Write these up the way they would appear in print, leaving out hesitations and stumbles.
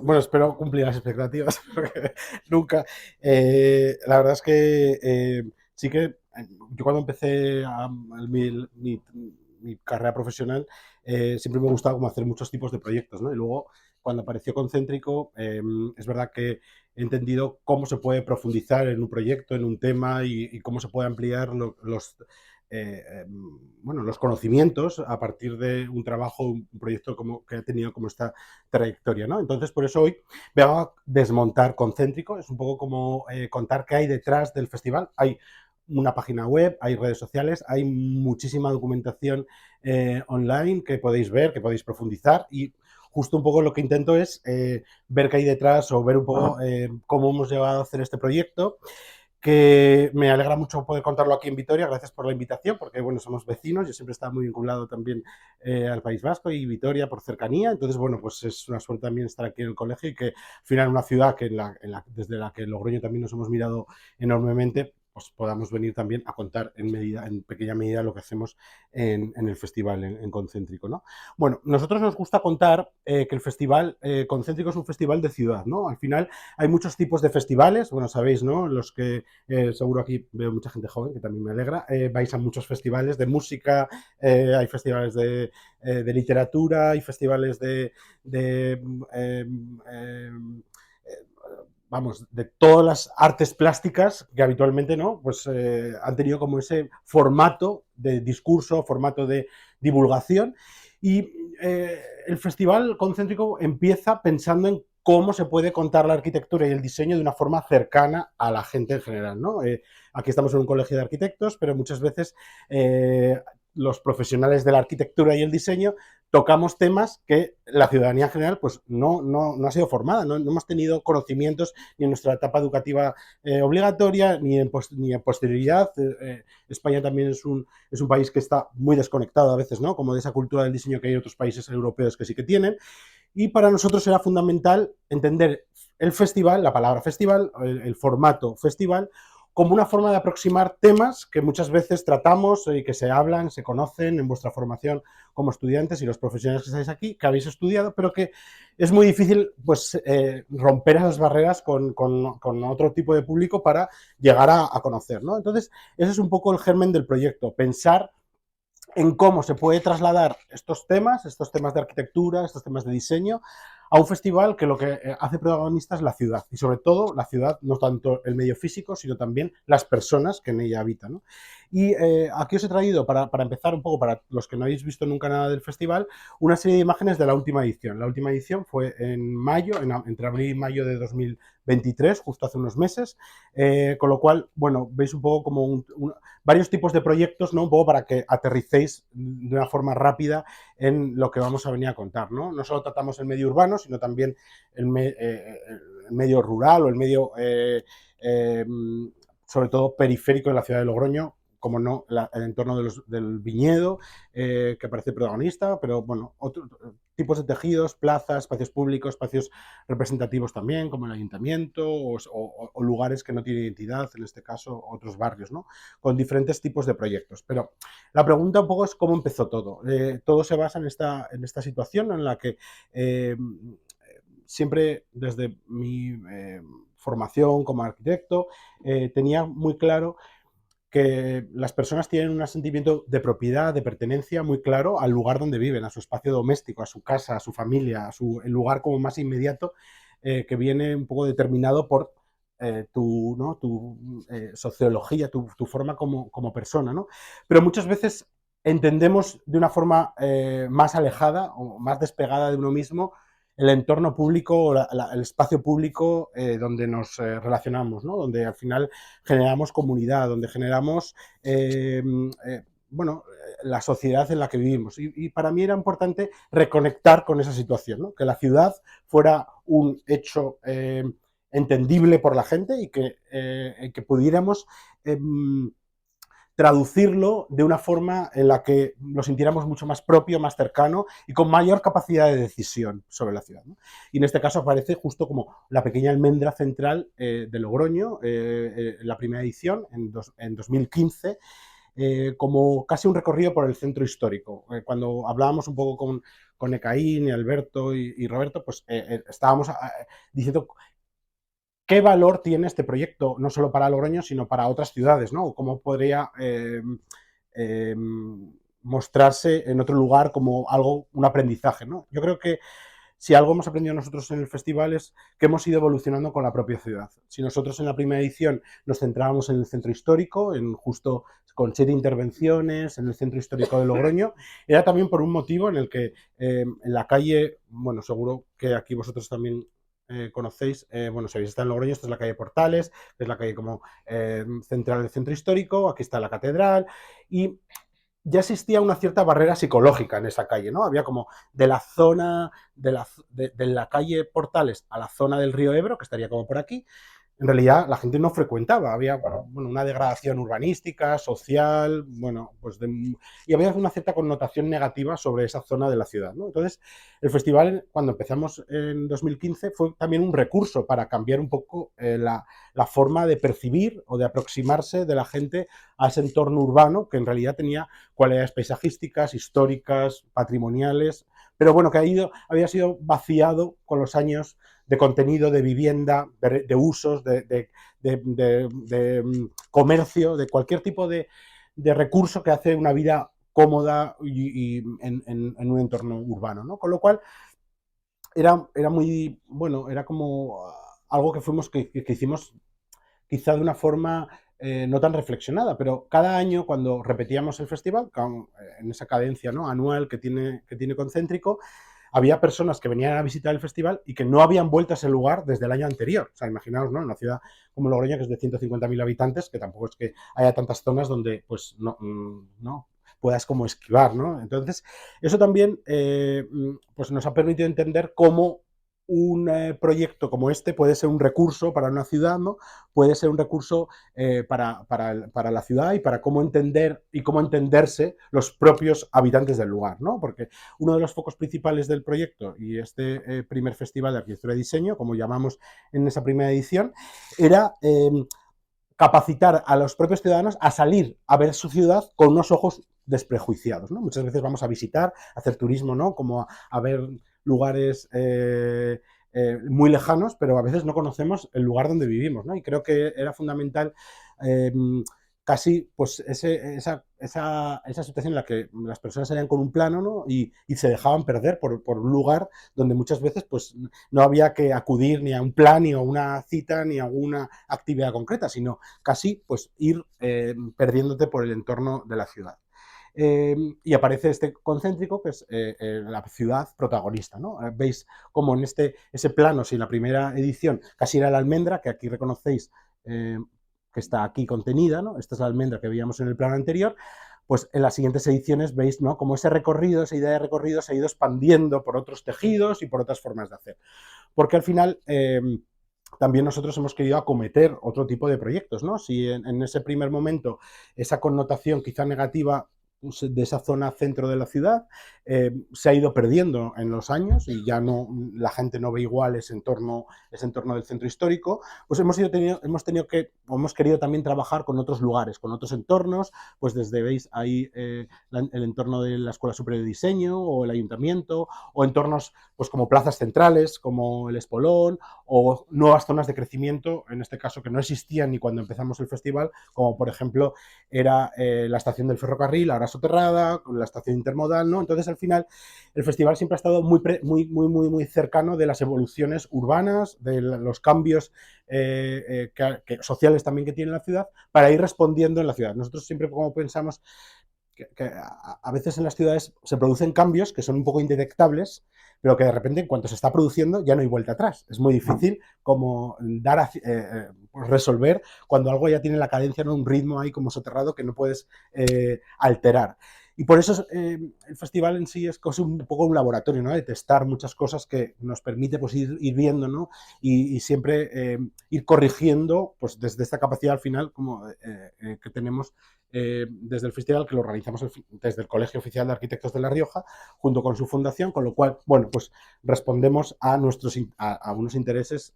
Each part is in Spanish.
Bueno, espero cumplir las expectativas, porque nunca. La verdad es que sí que yo cuando empecé mi carrera profesional siempre me gustaba como hacer muchos tipos de proyectos, ¿no? Y luego cuando apareció Concéntrico es verdad que he entendido cómo se puede profundizar en un proyecto, en un tema y cómo se puede ampliar bueno, los conocimientos a partir de un trabajo, un proyecto como, que ha tenido como esta trayectoria, ¿no? Entonces, por eso hoy vengo a desmontar Concéntrico, es un poco como contar qué hay detrás del festival. Hay una página web, hay redes sociales, hay muchísima documentación online que podéis ver, que podéis profundizar y justo un poco lo que intento es ver qué hay detrás o ver un poco cómo hemos llegado a hacer este proyecto, que me alegra mucho poder contarlo aquí en Vitoria. Gracias por la invitación, porque bueno, somos vecinos, yo siempre he estado muy vinculado también al País Vasco y Vitoria por cercanía, entonces bueno, pues es una suerte también estar aquí en el colegio y que al final una ciudad que desde la que Logroño también nos hemos mirado enormemente, pues podamos venir también a contar en pequeña medida lo que hacemos en el festival en Concéntrico, ¿no? Bueno, nosotros nos gusta contar que el festival Concéntrico es un festival de ciudad, ¿no? Al final hay muchos tipos de festivales, bueno, sabéis, ¿no? Los que seguro aquí veo mucha gente joven, que también me alegra. Vais a muchos festivales de música, hay festivales de literatura, hay festivales de eh, eh, vamos, de todas las artes plásticas que habitualmente no, pues han tenido como ese formato de discurso, formato de divulgación. Y el festival concéntrico empieza pensando en cómo se puede contar la arquitectura y el diseño de una forma cercana a la gente en general, ¿no? Aquí estamos en un colegio de arquitectos, pero muchas veces los profesionales de la arquitectura y el diseño tocamos temas que la ciudadanía en general pues no ha sido formada, no hemos tenido conocimientos ni en nuestra etapa educativa obligatoria, ni en posterioridad. España también es un país que está muy desconectado a veces, ¿no? Como de esa cultura del diseño que hay otros países europeos que sí que tienen. Y para nosotros era fundamental entender el festival, la palabra festival, el formato festival, como una forma de aproximar temas que muchas veces tratamos y que se hablan, se conocen en vuestra formación como estudiantes y los profesionales que estáis aquí, que habéis estudiado, pero que es muy difícil pues, romper esas barreras con otro tipo de público para llegar a conocer, ¿no? Entonces, ese es un poco el germen del proyecto, pensar en cómo se puede trasladar estos temas de arquitectura, estos temas de diseño, a un festival que lo que hace protagonista es la ciudad, y sobre todo la ciudad, no tanto el medio físico, sino también las personas que en ella habitan, ¿no? Y aquí os he traído, para empezar un poco, para los que no habéis visto nunca nada del festival, una serie de imágenes de la última edición. La última edición fue en mayo, entre abril y mayo de 2023, justo hace unos meses, con lo cual, bueno, veis un poco como varios tipos de proyectos, ¿no? Un poco para que aterricéis de una forma rápida en lo que vamos a venir a contar, ¿no? No solo tratamos el medio urbano, sino también el medio rural o el medio, sobre todo, periférico de la ciudad de Logroño, como no, el entorno del viñedo, que parece protagonista, pero bueno, otros tipos de tejidos, plazas, espacios públicos, espacios representativos también, como el ayuntamiento o lugares que no tienen identidad, en este caso otros barrios, ¿no? Con diferentes tipos de proyectos. Pero la pregunta un poco es cómo empezó todo. Todo se basa en esta situación en la que siempre desde mi formación como arquitecto tenía muy claro que las personas tienen un sentimiento de propiedad, de pertenencia muy claro al lugar donde viven, a su espacio doméstico, a su casa, a su familia, el lugar como más inmediato, que viene un poco determinado por tu sociología, tu forma como persona, ¿no? Pero muchas veces entendemos de una forma más alejada o más despegada de uno mismo el entorno público o el espacio público donde nos relacionamos, ¿no? Donde al final generamos comunidad, donde generamos, bueno, la sociedad en la que vivimos. Y para mí era importante reconectar con esa situación, ¿no? Que la ciudad fuera un hecho entendible por la gente y que pudiéramos traducirlo de una forma en la que lo sintiéramos mucho más propio, más cercano y con mayor capacidad de decisión sobre la ciudad, ¿no? Y en este caso aparece justo como la pequeña almendra central de Logroño, la primera edición en 2015, como casi un recorrido por el centro histórico. Cuando hablábamos un poco con Ecaín y Alberto y Roberto, pues estábamos diciendo qué valor tiene este proyecto, no solo para Logroño, sino para otras ciudades, ¿no? Cómo podría eh, mostrarse en otro lugar como algo, un aprendizaje, ¿no? Yo creo que si algo hemos aprendido nosotros en el festival es que hemos ido evolucionando con la propia ciudad. Si nosotros en la primera edición nos centrábamos en el centro histórico, en justo con 7 intervenciones en el centro histórico de Logroño, era también por un motivo en el que en la calle, bueno, seguro que aquí vosotros también conocéis, bueno, si habéis estado en Logroño, esta es la calle Portales, que es la calle como central del centro histórico, aquí está la catedral, y ya existía una cierta barrera psicológica en esa calle, ¿no? Había como de la zona de la calle Portales a la zona del río Ebro, que estaría como por aquí, en realidad la gente no frecuentaba, había bueno, una degradación urbanística, social, bueno, pues y había una cierta connotación negativa sobre esa zona de la ciudad, ¿no? Entonces, el festival, cuando empezamos en 2015, fue también un recurso para cambiar un poco la forma de percibir o de aproximarse de la gente a ese entorno urbano que en realidad tenía cualidades paisajísticas, históricas, patrimoniales, pero bueno, que había sido vaciado con los años de contenido, de vivienda, de usos, de comercio, de cualquier tipo de recurso que hace una vida cómoda y en un entorno urbano, ¿no? Con lo cual era muy, bueno, era como algo que que hicimos quizá de una forma no tan reflexionada, pero cada año cuando repetíamos el festival, en esa cadencia, ¿no?, anual que tiene Concéntrico, había personas que venían a visitar el festival y que no habían vuelto a ese lugar desde el año anterior. O sea, imaginaos, ¿no?, en una ciudad como Logroño, que es de 150.000 habitantes, que tampoco es que haya tantas zonas donde pues no puedas como esquivar, ¿no? Entonces, eso también pues nos ha permitido entender cómo un proyecto como este puede ser un recurso para una ciudad, ¿no? Puede ser un recurso para la ciudad y para cómo entender y cómo entenderse los propios habitantes del lugar, ¿no? Porque uno de los focos principales del proyecto y este primer festival de arquitectura y diseño, como llamamos en esa primera edición, era capacitar a los propios ciudadanos a salir a ver su ciudad con unos ojos desprejuiciados, ¿no? Muchas veces vamos a visitar, a hacer turismo, ¿no? Como a ver lugares muy lejanos, pero a veces no conocemos el lugar donde vivimos, ¿no? Y creo que era fundamental eh, casi pues esa situación en la que las personas salían con un plano, ¿no?, y se dejaban perder por un lugar donde muchas veces pues no había que acudir ni a un plan, ni a una cita, ni a alguna actividad concreta, sino casi pues ir perdiéndote por el entorno de la ciudad. Y aparece este concéntrico, que es la ciudad protagonista, ¿no? Veis como en ese plano, si en la primera edición casi era la almendra, que aquí reconocéis que está aquí contenida, ¿no? Esta es la almendra que veíamos en el plano anterior, pues en las siguientes ediciones veis, ¿no?, como ese recorrido, esa idea de recorrido se ha ido expandiendo por otros tejidos y por otras formas de hacer. Porque al final también nosotros hemos querido acometer otro tipo de proyectos, ¿no? Si en ese primer momento esa connotación quizá negativa de esa zona centro de la ciudad se ha ido perdiendo en los años y ya no, la gente no ve igual ese entorno del centro histórico, pues hemos querido también trabajar con otros lugares, con otros entornos, pues desde, veis ahí el entorno de la Escuela Superior de Diseño o el Ayuntamiento, o entornos pues como plazas centrales, como el Espolón, o nuevas zonas de crecimiento, en este caso que no existían ni cuando empezamos el festival, como por ejemplo era la estación del ferrocarril, ahora soterrada, con la estación intermodal, ¿no? Entonces, al final, el festival siempre ha estado muy cercano de las evoluciones urbanas, de los cambios sociales también que tiene la ciudad, para ir respondiendo en la ciudad. Nosotros siempre como pensamos que a veces en las ciudades se producen cambios que son un poco indetectables, pero que de repente en cuanto se está produciendo ya no hay vuelta atrás. Es muy difícil como resolver cuando algo ya tiene la cadencia, ¿no?, un ritmo ahí como soterrado que no puedes alterar. Y por eso el festival en sí es un poco un laboratorio, ¿no?, de testar muchas cosas que nos permite pues ir viendo, ¿no?, y siempre ir corrigiendo pues desde esta capacidad al final como que tenemos desde el festival, que lo organizamos desde el Colegio Oficial de Arquitectos de La Rioja, junto con su fundación, con lo cual, bueno, pues respondemos a unos intereses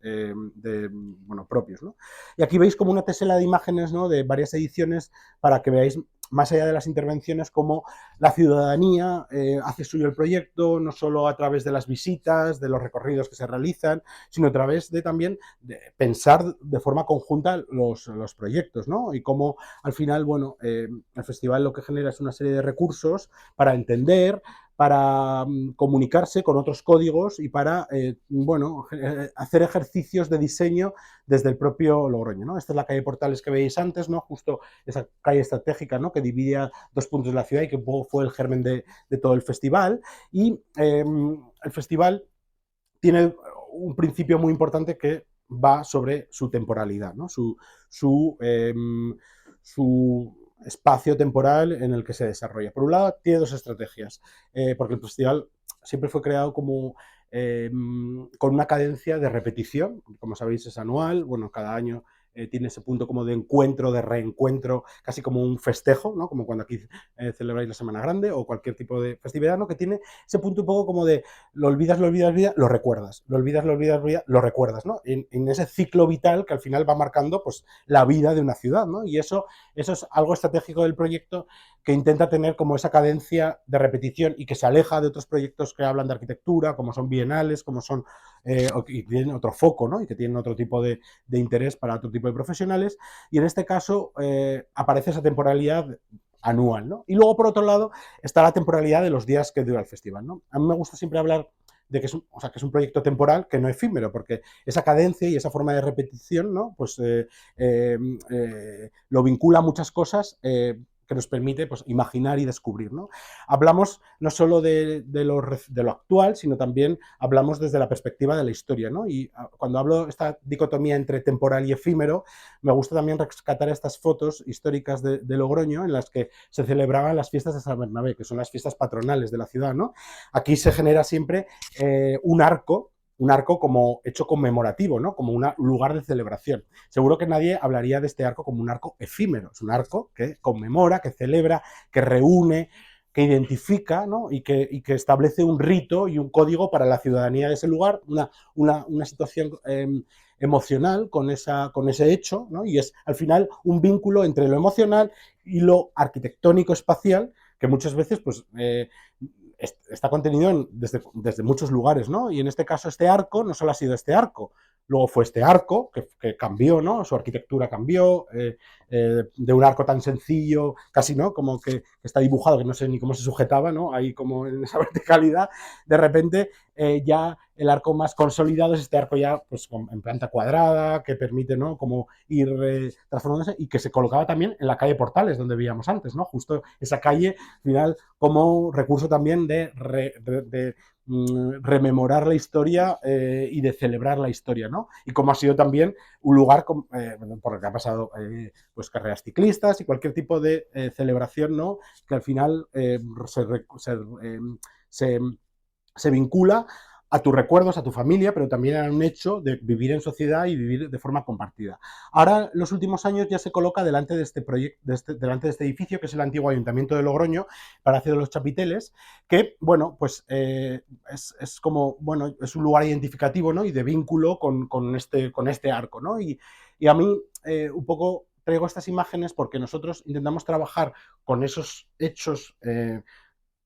bueno, propios, ¿no? Y aquí veis como una tesela de imágenes, ¿no?, de varias ediciones para que veáis más allá de las intervenciones, cómo la ciudadanía hace suyo el proyecto, no solo a través de las visitas, de los recorridos que se realizan, sino a través de también de pensar de forma conjunta los proyectos, ¿no? Y cómo al final, bueno, el festival lo que genera es una serie de recursos para entender, para comunicarse con otros códigos y para, bueno, hacer ejercicios de diseño desde el propio Logroño, ¿no? Esta es la calle Portales que veis antes, ¿no? Justo esa calle estratégica, ¿no? Que dividía dos puntos de la ciudad y que fue el germen de todo el festival. Y el festival tiene un principio muy importante que va sobre su temporalidad, ¿no? Su espacio temporal en el que se desarrolla. Por un lado, tiene dos estrategias, porque el festival siempre fue creado como con una cadencia de repetición, como sabéis es anual, bueno, cada año tiene ese punto como de encuentro, de reencuentro, casi como un festejo, ¿no? Como cuando aquí celebráis la Semana Grande o cualquier tipo de festividad, ¿no? Que tiene ese punto un poco como de lo olvidas, lo recuerdas, lo olvidas, lo recuerdas, ¿no? En ese ciclo vital que al final va marcando pues la vida de una ciudad, ¿no? Y eso es algo estratégico del proyecto que intenta tener como esa cadencia de repetición y que se aleja de otros proyectos que hablan de arquitectura, como son bienales, como son, y tienen otro foco, ¿no? Y que tienen otro tipo de interés para otro tipo de profesionales. Y en este caso aparece esa temporalidad anual, ¿no? Y luego, por otro lado, está la temporalidad de los días que dura el festival, ¿no? A mí me gusta siempre hablar de que es un proyecto temporal, que no efímero, porque esa cadencia y esa forma de repetición, ¿no? Pues lo vincula a muchas cosas que nos permite pues, imaginar y descubrir, ¿no? Hablamos no solo de lo actual, sino también hablamos desde la perspectiva de la historia, ¿no? Y cuando hablo esta dicotomía entre temporal y efímero, me gusta también rescatar estas fotos históricas de Logroño en las que se celebraban las fiestas de San Bernabé, que son las fiestas patronales de la ciudad, ¿no? Aquí se genera siempre un arco como hecho conmemorativo, ¿no? Como un lugar de celebración. Seguro que nadie hablaría de este arco como un arco efímero. Es un arco que conmemora, que celebra, que reúne, que identifica, ¿no? y que establece un rito y un código para la ciudadanía de ese lugar, una situación emocional con ese hecho, ¿no? Y es al final un vínculo entre lo emocional y lo arquitectónico espacial que muchas veces pues, está contenido desde muchos lugares, ¿no? Y en este caso este arco no solo ha sido este arco, luego fue este arco que cambió, ¿no? Su arquitectura cambió, de un arco tan sencillo, casi, ¿no? Como que está dibujado, que no sé ni cómo se sujetaba, ¿no? Ahí como en esa verticalidad, de repente ya el arco más consolidado es este arco ya pues en planta cuadrada, que permite, ¿no? Como ir transformándose y que se colocaba también en la calle Portales, donde veíamos antes, ¿no? Justo esa calle, al final, como recurso también de rememorar la historia y de celebrar la historia, ¿no? Y como ha sido también un lugar por el que ha pasado pues carreras ciclistas y cualquier tipo de celebración, ¿no? Que al final se, se vincula a tus recuerdos, a tu familia, pero también a un hecho de vivir en sociedad y vivir de forma compartida. Ahora, en los últimos años ya se coloca delante de este proyecto, delante de este edificio, que es el antiguo Ayuntamiento de Logroño, Palacio de los Chapiteles, que, bueno, pues es como, bueno, es un lugar identificativo, ¿no? Y de vínculo con este arco, ¿no? Y a mí, un poco traigo estas imágenes porque nosotros intentamos trabajar con esos hechos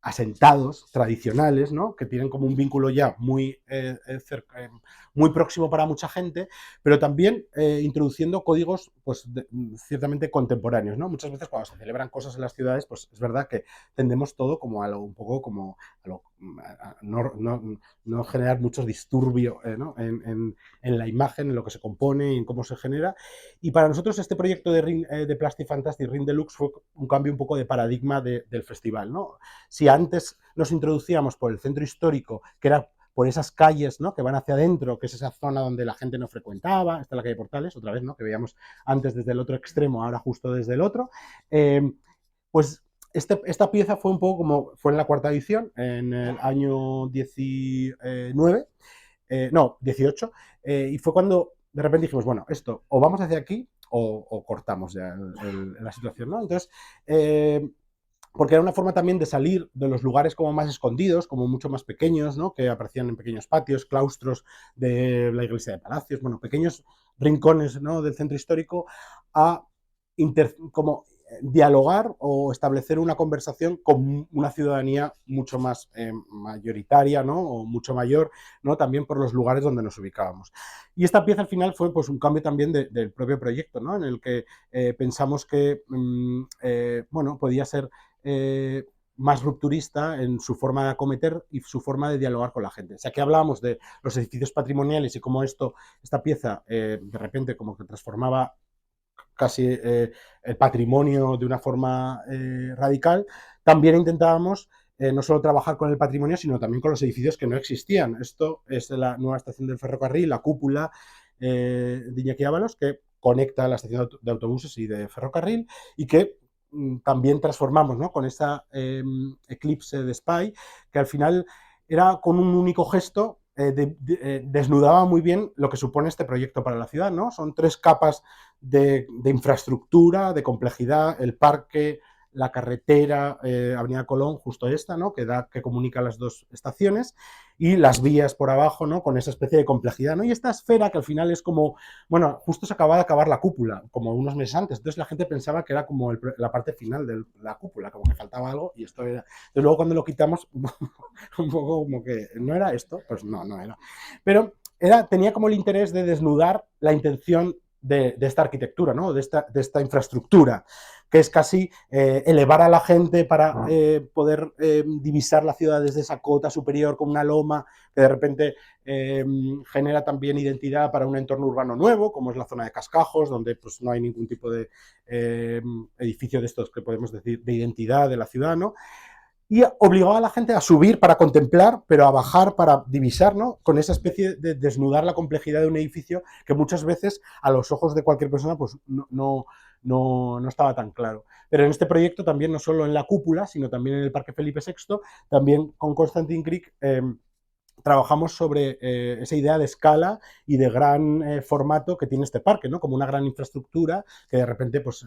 asentados, tradicionales, ¿no? Que tienen como un vínculo ya muy próximo para mucha gente, pero también introduciendo códigos pues, ciertamente contemporáneos, ¿no? Muchas veces cuando se celebran cosas en las ciudades, pues es verdad que tendemos todo como a lo, un poco como a lo, a no generar mucho disturbio ¿no? en la imagen, en lo que se compone y en cómo se genera. Y para nosotros este proyecto de Plastic Fantastic Ring Deluxe fue un cambio un poco de paradigma del festival, ¿no? Si antes nos introducíamos por el centro histórico, que era por esas calles, ¿no? Que van hacia adentro, que es esa zona donde la gente no frecuentaba, está la calle Portales, otra vez, ¿no? Que veíamos antes desde el otro extremo, ahora justo desde el otro, pues esta pieza fue un poco como, fue en la cuarta edición, en el año 19, no, 18, y fue cuando de repente dijimos, bueno, esto o vamos hacia aquí o cortamos ya la situación, ¿no? Entonces, porque era una forma también de salir de los lugares como más escondidos, como mucho más pequeños, ¿no? Que aparecían en pequeños patios, claustros de la iglesia de Palacios, bueno, pequeños rincones, ¿no? Del centro histórico, a como dialogar o establecer una conversación con una ciudadanía mucho más mayoritaria, ¿no? O mucho mayor, ¿no? También por los lugares donde nos ubicábamos. Y esta pieza al final fue pues, un cambio también del propio proyecto, ¿no? En el que pensamos que bueno, podía ser más rupturista en su forma de acometer y su forma de dialogar con la gente. O sea, que hablábamos de los edificios patrimoniales y cómo esta pieza de repente como que transformaba casi el patrimonio de una forma radical, también intentábamos no solo trabajar con el patrimonio, sino también con los edificios que no existían. Esto es la nueva estación del ferrocarril, la cúpula de Iñaki Ábalos, que conecta la estación de autobuses y de ferrocarril y que también transformamos, ¿no? Con esa eclipse de Spy, que al final era con un único gesto desnudaba muy bien lo que supone este proyecto para la ciudad, ¿no? Son 3 capas de infraestructura, de complejidad, el parque, la carretera, Avenida Colón, justo esta, ¿no? Que comunica las 2 estaciones, y las vías por abajo, ¿no? Con esa especie de complejidad, ¿no? Y esta esfera que al final es como, bueno, justo se acaba de acabar la cúpula, como unos meses antes, entonces la gente pensaba que era como la parte final de la cúpula, como que faltaba algo, y esto era... Entonces luego cuando lo quitamos, un poco como que, ¿no era esto? Pues no, no era. Pero tenía como el interés de desnudar la intención de esta arquitectura, ¿no? de esta infraestructura, que es casi elevar a la gente para poder divisar la ciudad desde esa cota superior con una loma que de repente genera también identidad para un entorno urbano nuevo, como es la zona de Cascajos, donde pues, no hay ningún tipo de edificio de estos que podemos decir de identidad de la ciudad, ¿no? Y obligaba a la gente a subir para contemplar, pero a bajar para divisar, ¿no? Con esa especie de desnudar la complejidad de un edificio que muchas veces a los ojos de cualquier persona pues no estaba tan claro. Pero en este proyecto también, no solo en la cúpula, sino también en el Parque Felipe VI, también con Constantin Creek trabajamos sobre esa idea de escala y de gran formato que tiene este parque, ¿no? Como una gran infraestructura que de repente pues,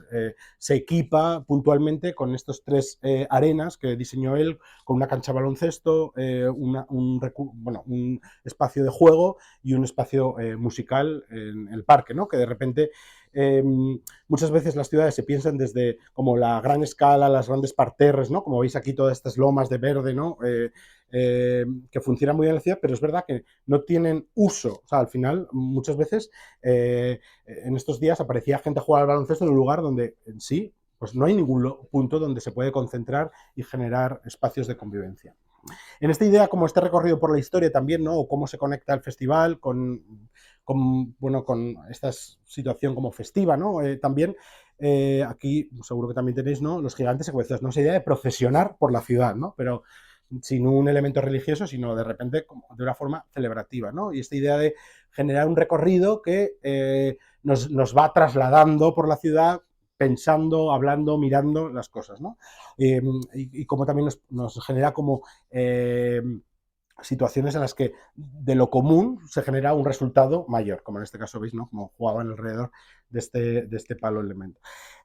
se equipa puntualmente con estos 3 arenas que diseñó él, con una cancha de baloncesto, un espacio de juego y un espacio musical en el parque, ¿no? Que de repente muchas veces las ciudades se piensan desde como la gran escala, las grandes parterres, ¿no? Como veis aquí todas estas lomas de verde, ¿no? Que funcionan muy bien en la ciudad, pero es verdad que no tienen uso. O sea, al final, muchas veces, en estos días aparecía gente a jugar al baloncesto en un lugar donde en sí pues no hay ningún punto donde se puede concentrar y generar espacios de convivencia. En esta idea, como este recorrido por la historia también, ¿no? O cómo se conecta el festival bueno, con esta situación como festiva, ¿no? También aquí seguro que también tenéis, ¿no? Los gigantes secuestrados, ¿no? Esa idea de procesionar por la ciudad, ¿no? Pero sin un elemento religioso, sino de repente como de una forma celebrativa, ¿no? Y esta idea de generar un recorrido que nos va trasladando por la ciudad pensando, hablando, mirando las cosas, ¿no? Y como también nos genera como situaciones en las que de lo común se genera un resultado mayor, como en este caso veis, ¿no? Como jugaban alrededor de este palo elemento.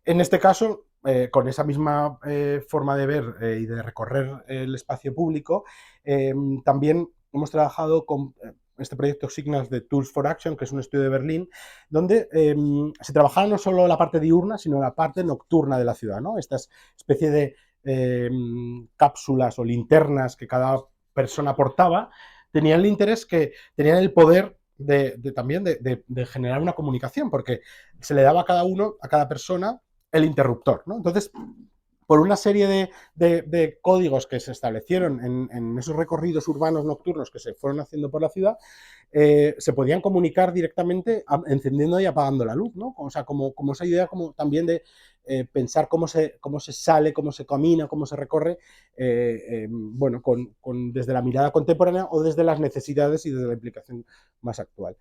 En este caso, con esa misma forma de ver y de recorrer el espacio público, también hemos trabajado con este proyecto Signals de Tools for Action, que es un estudio de Berlín, donde se trabajaba no solo la parte diurna, sino la parte nocturna de la ciudad, ¿no? Esta especie de cápsulas o linternas que cada persona portaba, tenían el interés que tenían el poder también de generar una comunicación, porque se le daba a cada uno, a cada persona, el interruptor, ¿no? Entonces, por una serie de códigos que se establecieron en esos recorridos urbanos nocturnos que se fueron haciendo por la ciudad, se podían comunicar directamente encendiendo y apagando la luz, ¿no? O sea, como esa idea como también de pensar cómo se sale, cómo se camina, cómo se recorre, bueno, desde la mirada contemporánea o desde las necesidades y desde la implicación más actual.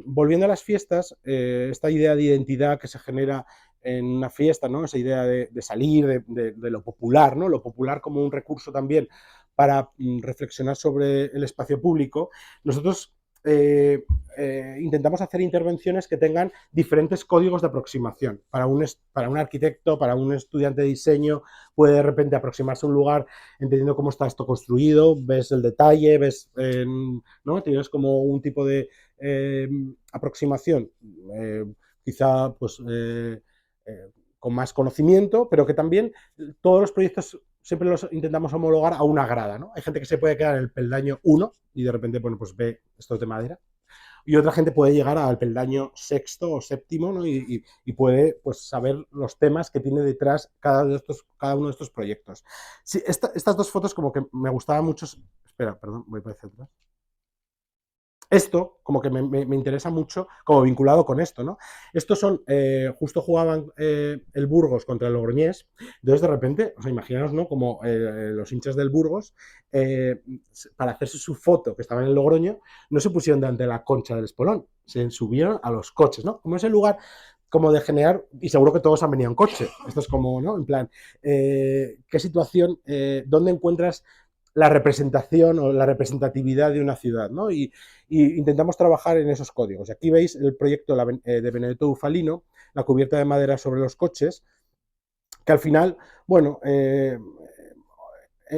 Volviendo a las fiestas, esta idea de identidad que se genera en una fiesta, ¿no? Esa idea de salir de lo popular, ¿no? Lo popular como un recurso también para reflexionar sobre el espacio público. Nosotros intentamos hacer intervenciones que tengan diferentes códigos de aproximación. Para un arquitecto, para un estudiante de diseño, puede de repente aproximarse a un lugar entendiendo cómo está esto construido, ves el detalle, ves, ¿no? Tienes como un tipo de aproximación, quizá pues con más conocimiento, pero que también todos los proyectos siempre los intentamos homologar a una grada, ¿no? Hay gente que se puede quedar en el peldaño 1 y de repente, bueno, pues ve estos de madera. Y otra gente puede llegar al peldaño sexto o séptimo, ¿no? Y puede, pues, saber los temas que tiene detrás cada uno de estos proyectos. Sí, estas dos fotos como que me gustaban mucho. Espera, perdón, voy para hacia atrás. Esto como que me interesa mucho como vinculado con esto, ¿no? Estos son, justo jugaban el Burgos contra el Logroñés, entonces de repente, o sea, imaginaos, ¿no? Como los hinchas del Burgos, para hacerse su foto, que estaba en el Logroño, no se pusieron delante de la concha del Espolón, se subieron a los coches, ¿no? Como ese lugar como de generar, y seguro que todos han venido en coche, esto es como, ¿no? En plan, ¿qué situación, dónde encuentras la representación o la representatividad de una ciudad, ¿no? Y intentamos trabajar en esos códigos. Aquí veis el proyecto de Benedetto Ufalino, la cubierta de madera sobre los coches, que al final, bueno,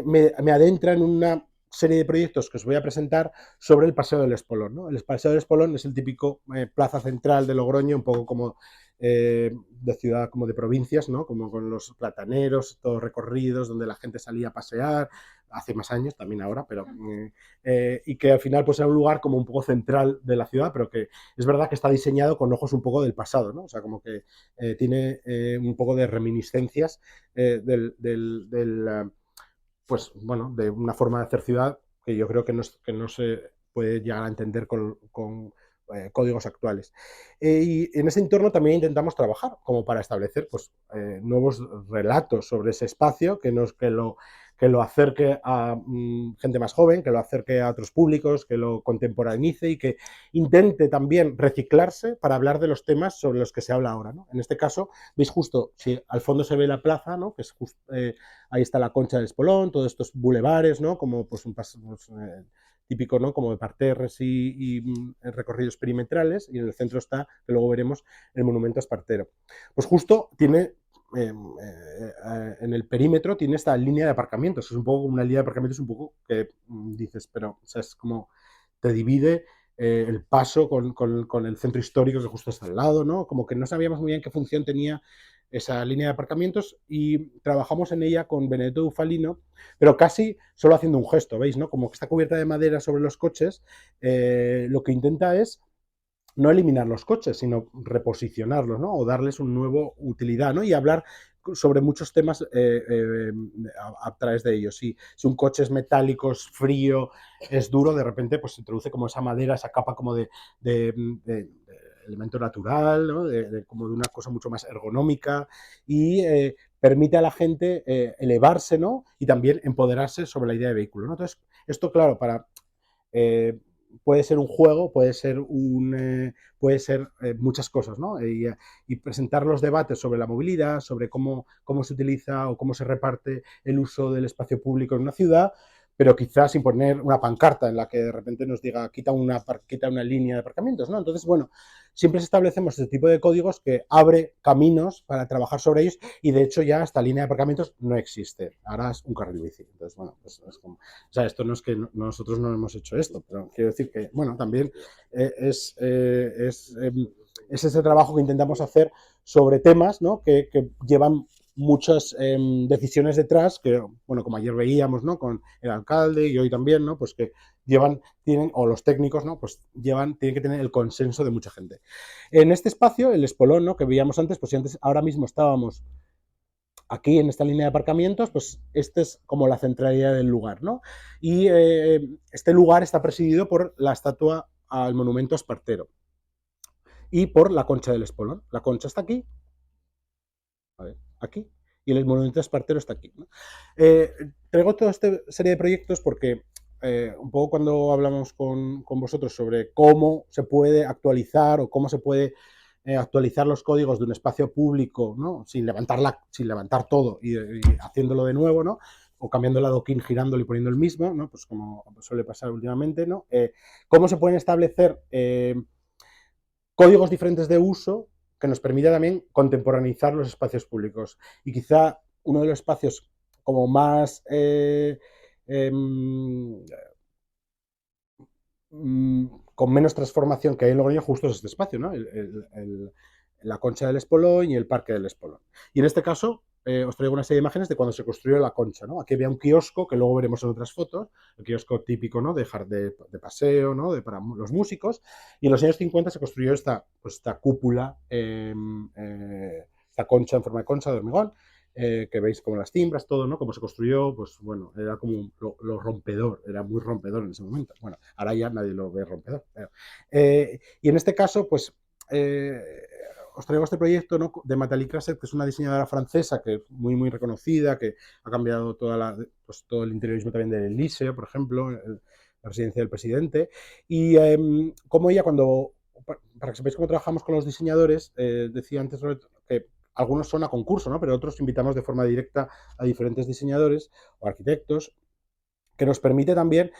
me adentra en una serie de proyectos que os voy a presentar sobre el Paseo del Espolón, ¿no? El Paseo del Espolón es el típico plaza central de Logroño, un poco como de ciudad, como de provincias, ¿no? Como con los plataneros, todos recorridos, donde la gente salía a pasear, hace más años, también ahora, pero y que al final pues era un lugar como un poco central de la ciudad, pero que es verdad que está diseñado con ojos un poco del pasado, ¿no? O sea, como que tiene un poco de reminiscencias pues bueno, de una forma de hacer ciudad que yo creo que no se puede llegar a entender con códigos actuales. Y en ese entorno también intentamos trabajar como para establecer pues, nuevos relatos sobre ese espacio que lo acerque a gente más joven, que lo acerque a otros públicos, que lo contemporanice y que intente también reciclarse para hablar de los temas sobre los que se habla ahora, ¿no? En este caso, veis justo, si al fondo se ve la plaza, ¿no? Que es justo, ahí está la Concha del Espolón, todos estos bulevares, ¿no? Como pues un paso pues, típico, ¿no? Como de parterres y recorridos perimetrales, y en el centro está, que luego veremos, el monumento a Espartero. Pues justo tiene en el perímetro tiene esta línea de aparcamientos. Es un poco como una línea de aparcamientos, un poco que dices, pero o sea, es como te divide el paso con el centro histórico que justo está al lado, ¿no? Como que no sabíamos muy bien qué función tenía esa línea de aparcamientos y trabajamos en ella con Benedetto Ufalino, pero casi solo haciendo un gesto, ¿veis? ¿No? Como que está cubierta de madera sobre los coches, lo que intenta es no eliminar los coches, sino reposicionarlos, ¿no? O darles una nueva utilidad, ¿no? Y hablar sobre muchos temas a través de ellos. Si un coche es metálico, es frío, es duro, de repente pues se introduce como esa madera, esa capa como de elemento natural, ¿no? Como de una cosa mucho más ergonómica y permite a la gente elevarse, ¿no? Y también empoderarse sobre la idea de vehículo, ¿no? Entonces, esto, claro, para puede ser un juego, puede ser muchas cosas, ¿no? Y presentar los debates sobre la movilidad, sobre cómo se utiliza o cómo se reparte el uso del espacio público en una ciudad, pero quizás sin poner una pancarta en la que de repente nos diga quita una línea de aparcamientos, ¿no? Entonces, bueno, siempre establecemos este tipo de códigos que abre caminos para trabajar sobre ellos y de hecho ya esta línea de aparcamientos no existe, ahora es un carril bici. Entonces, bueno, pues es como, o sea, esto no es que nosotros no hemos hecho esto, pero quiero decir que, bueno, también es ese trabajo que intentamos hacer sobre temas, ¿no? Que llevan muchas decisiones detrás, que, bueno, como ayer veíamos, ¿no? Con el alcalde y hoy también, ¿no? Pues que tienen, o los técnicos, ¿no? Pues tienen que tener el consenso de mucha gente. En este espacio, el espolón, ¿no? Que veíamos antes, pues si antes, ahora mismo estábamos aquí en esta línea de aparcamientos, pues este es como la centralidad del lugar, ¿no? Y este lugar está presidido por la estatua al monumento Espartero y por la concha del Espolón. La concha está aquí, a ver, aquí, y el monumento Espartero está aquí, ¿no? Traigo toda esta serie de proyectos porque un poco cuando hablamos con vosotros sobre cómo se puede actualizar o cómo se puede actualizar los códigos de un espacio público, ¿no? Sin levantar todo y haciéndolo de nuevo, ¿no? O cambiando el adoquín, girándolo y poniendo el mismo, ¿no? Pues como suele pasar últimamente, ¿no? ¿Cómo se pueden establecer códigos diferentes de uso que nos permita también contemporaneizar los espacios públicos? Y quizá uno de los espacios como más con menos transformación que hay en Logroño justo es este espacio, ¿no? la Concha del Espolón y el Parque del Espolón. Y en este caso os traigo una serie de imágenes de cuando se construyó la Concha, ¿no? Aquí había un kiosco que luego veremos en otras fotos, el kiosco típico, ¿no? De paseo, ¿no? Para los músicos. Y en los años 50 se construyó esta cúpula, esta concha en forma de concha de hormigón, que veis como las timbras, todo, ¿no? Como se construyó, pues bueno, era como lo rompedor, era muy rompedor en ese momento. Bueno, ahora ya nadie lo ve rompedor. Y en este caso, pues eh, os traigo este proyecto, ¿no? De Nathalie Krasser, que es una diseñadora francesa que es muy, muy reconocida, que ha cambiado pues, todo el interiorismo también del Elíseo, por ejemplo, la residencia del presidente. Y como ella, para que sepáis cómo trabajamos con los diseñadores, decía antes que algunos son a concurso, ¿no? Pero otros invitamos de forma directa a diferentes diseñadores o arquitectos, que nos permite también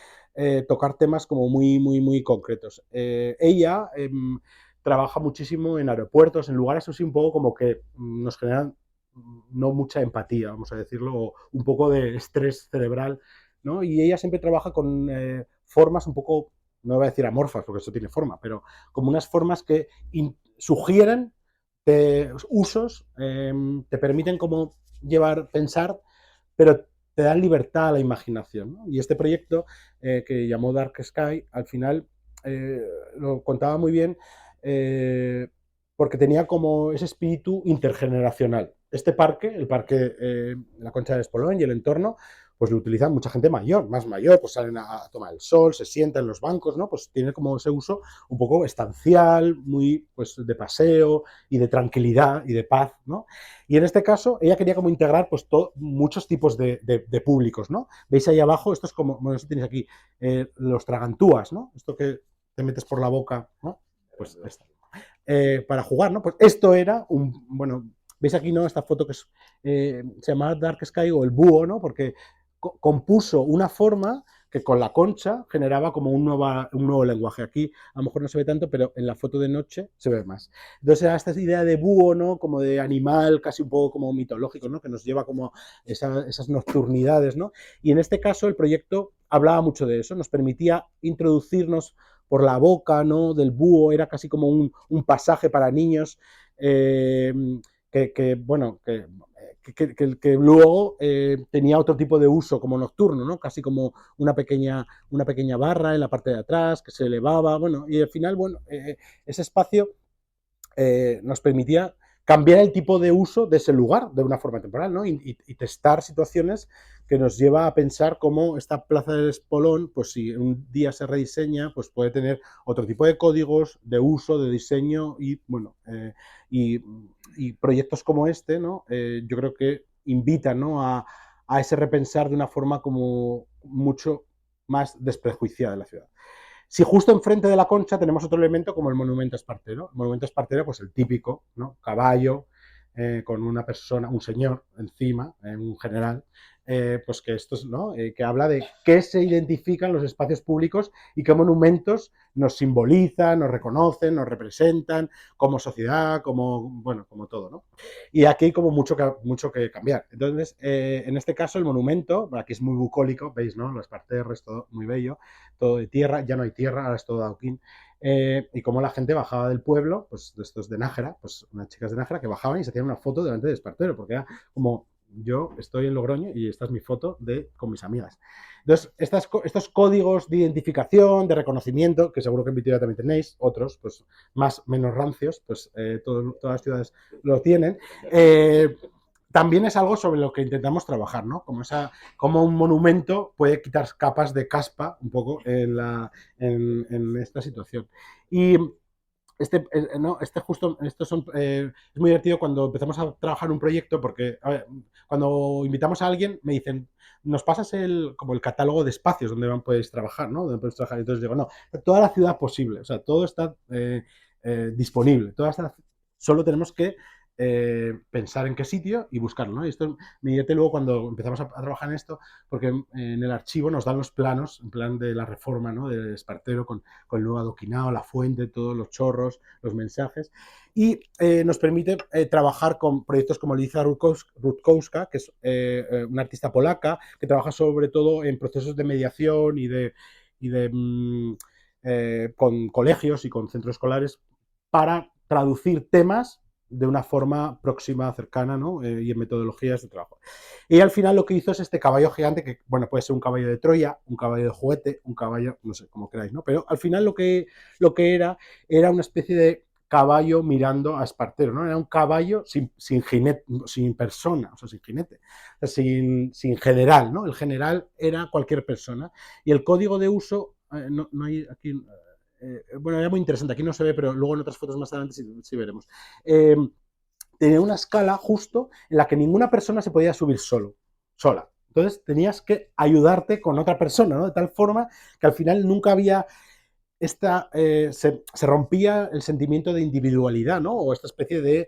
tocar temas como muy, muy, muy concretos. Ella trabaja muchísimo en aeropuertos, en lugares así un poco como que nos generan no mucha empatía, vamos a decirlo, o un poco de estrés cerebral, ¿no? Y ella siempre trabaja con formas un poco, no voy a decir amorfas, porque eso tiene forma, pero como unas formas que sugieren usos, te permiten como pensar, pero te dan libertad a la imaginación, ¿no? Y este proyecto que llamó Dark Sky, al final eh, lo contaba muy bien porque tenía como ese espíritu intergeneracional. Este parque, el parque La Concha de Espolón y el entorno, pues lo utilizan mucha gente mayor, más mayor, pues salen a tomar el sol, se sientan en los bancos, ¿no? Pues tiene como ese uso un poco estancial, muy pues de paseo y de tranquilidad y de paz, ¿no? Y en este caso, ella quería como integrar pues muchos tipos de públicos, ¿no? Veis ahí abajo, esto es como, bueno, esto tenéis aquí, los tragantúas, ¿no? Esto que te metes por la boca, ¿no? Pues esto. Para jugar, ¿no? Pues esto era bueno, veis aquí, ¿no? Esta foto que se llama Dark Sky o el búho, ¿no? Porque compuso una forma que con la concha generaba como un nuevo lenguaje. Aquí a lo mejor no se ve tanto, pero en la foto de noche se ve más. Entonces era esta idea de búho, ¿no? Como de animal, casi un poco como mitológico, ¿no? Que nos lleva como esas nocturnidades, ¿no? Y en este caso el proyecto hablaba mucho de eso, nos permitía introducirnos por la boca, ¿no? Del búho, era casi como un pasaje para niños eh, bueno, que luego tenía otro tipo de uso como nocturno, ¿no? Casi como una pequeña barra en la parte de atrás que se elevaba, bueno, y al final, bueno, ese espacio nos permitía cambiar el tipo de uso de ese lugar de una forma temporal, ¿no? Y testar situaciones que nos lleva a pensar cómo esta Plaza del Espolón, pues si un día se rediseña, pues puede tener otro tipo de códigos de uso, de diseño y, bueno, y, y, proyectos como este, ¿no? Yo creo que invitan, ¿no? a ese repensar de una forma como mucho más desprejuiciada de la ciudad. Si justo enfrente de la Concha tenemos otro elemento como el monumento espartero. El monumento espartero, pues el típico, ¿no? Caballo, con una persona, un señor encima, un general, pues que esto es, ¿no? Que habla de qué se identifican los espacios públicos y qué monumentos nos simbolizan, nos reconocen, nos representan como sociedad, como, bueno, como todo, ¿no? Y aquí hay como mucho que cambiar. Entonces, en este caso, el monumento, aquí es muy bucólico, veis, ¿no? Los parterres, todo muy bello, todo de tierra, ya no hay tierra, ahora es todo adoquín. Y como la gente bajaba del pueblo, pues de estos de Nájera, pues unas chicas de Nájera que bajaban y se hacían una foto delante del espartero, porque era como yo estoy en Logroño y esta es mi foto con mis amigas. Entonces, estos códigos de identificación, de reconocimiento, que seguro que en Vitoria también tenéis, otros, pues menos rancios, pues todas las ciudades lo tienen. También es algo sobre lo que intentamos trabajar, ¿no? Como un monumento puede quitar capas de caspa un poco en esta situación. Y no, es muy divertido cuando empezamos a trabajar un proyecto porque, a ver, cuando invitamos a alguien me dicen, nos pasas como el catálogo de espacios donde podéis trabajar, ¿no? Donde podéis trabajar. Entonces digo, no, toda la ciudad posible, o sea, todo está disponible, solo tenemos que pensar en qué sitio y buscarlo, ¿no? Y esto me divierte luego cuando empezamos a trabajar en esto, porque en el archivo nos dan los planos, en plan de la reforma, ¿no? De Espartero, con el nuevo adoquinado, la fuente, todos los chorros, los mensajes, y nos permite trabajar con proyectos como Liza Rutkowska, que es una artista polaca, que trabaja sobre todo en procesos de mediación con colegios y con centros escolares para traducir temas de una forma próxima, cercana, ¿no? Y en metodologías de trabajo. Y al final lo que hizo es este caballo gigante que, bueno, puede ser un caballo de Troya, un caballo de juguete, un caballo, no sé, como queráis, ¿no? Pero al final lo que era una especie de caballo mirando a Espartero, ¿no? Era un caballo sin jinete, sin persona, o sea, sin jinete, sin general, ¿no? El general era cualquier persona. Y el código de uso, no hay aquí, bueno, era muy interesante, aquí no se ve, pero luego en otras fotos más adelante sí veremos. Tenía una escala justo en la que ninguna persona se podía subir sola. Entonces tenías que ayudarte con otra persona, ¿no? De tal forma que al final nunca había se rompía el sentimiento de individualidad, ¿no? O esta especie de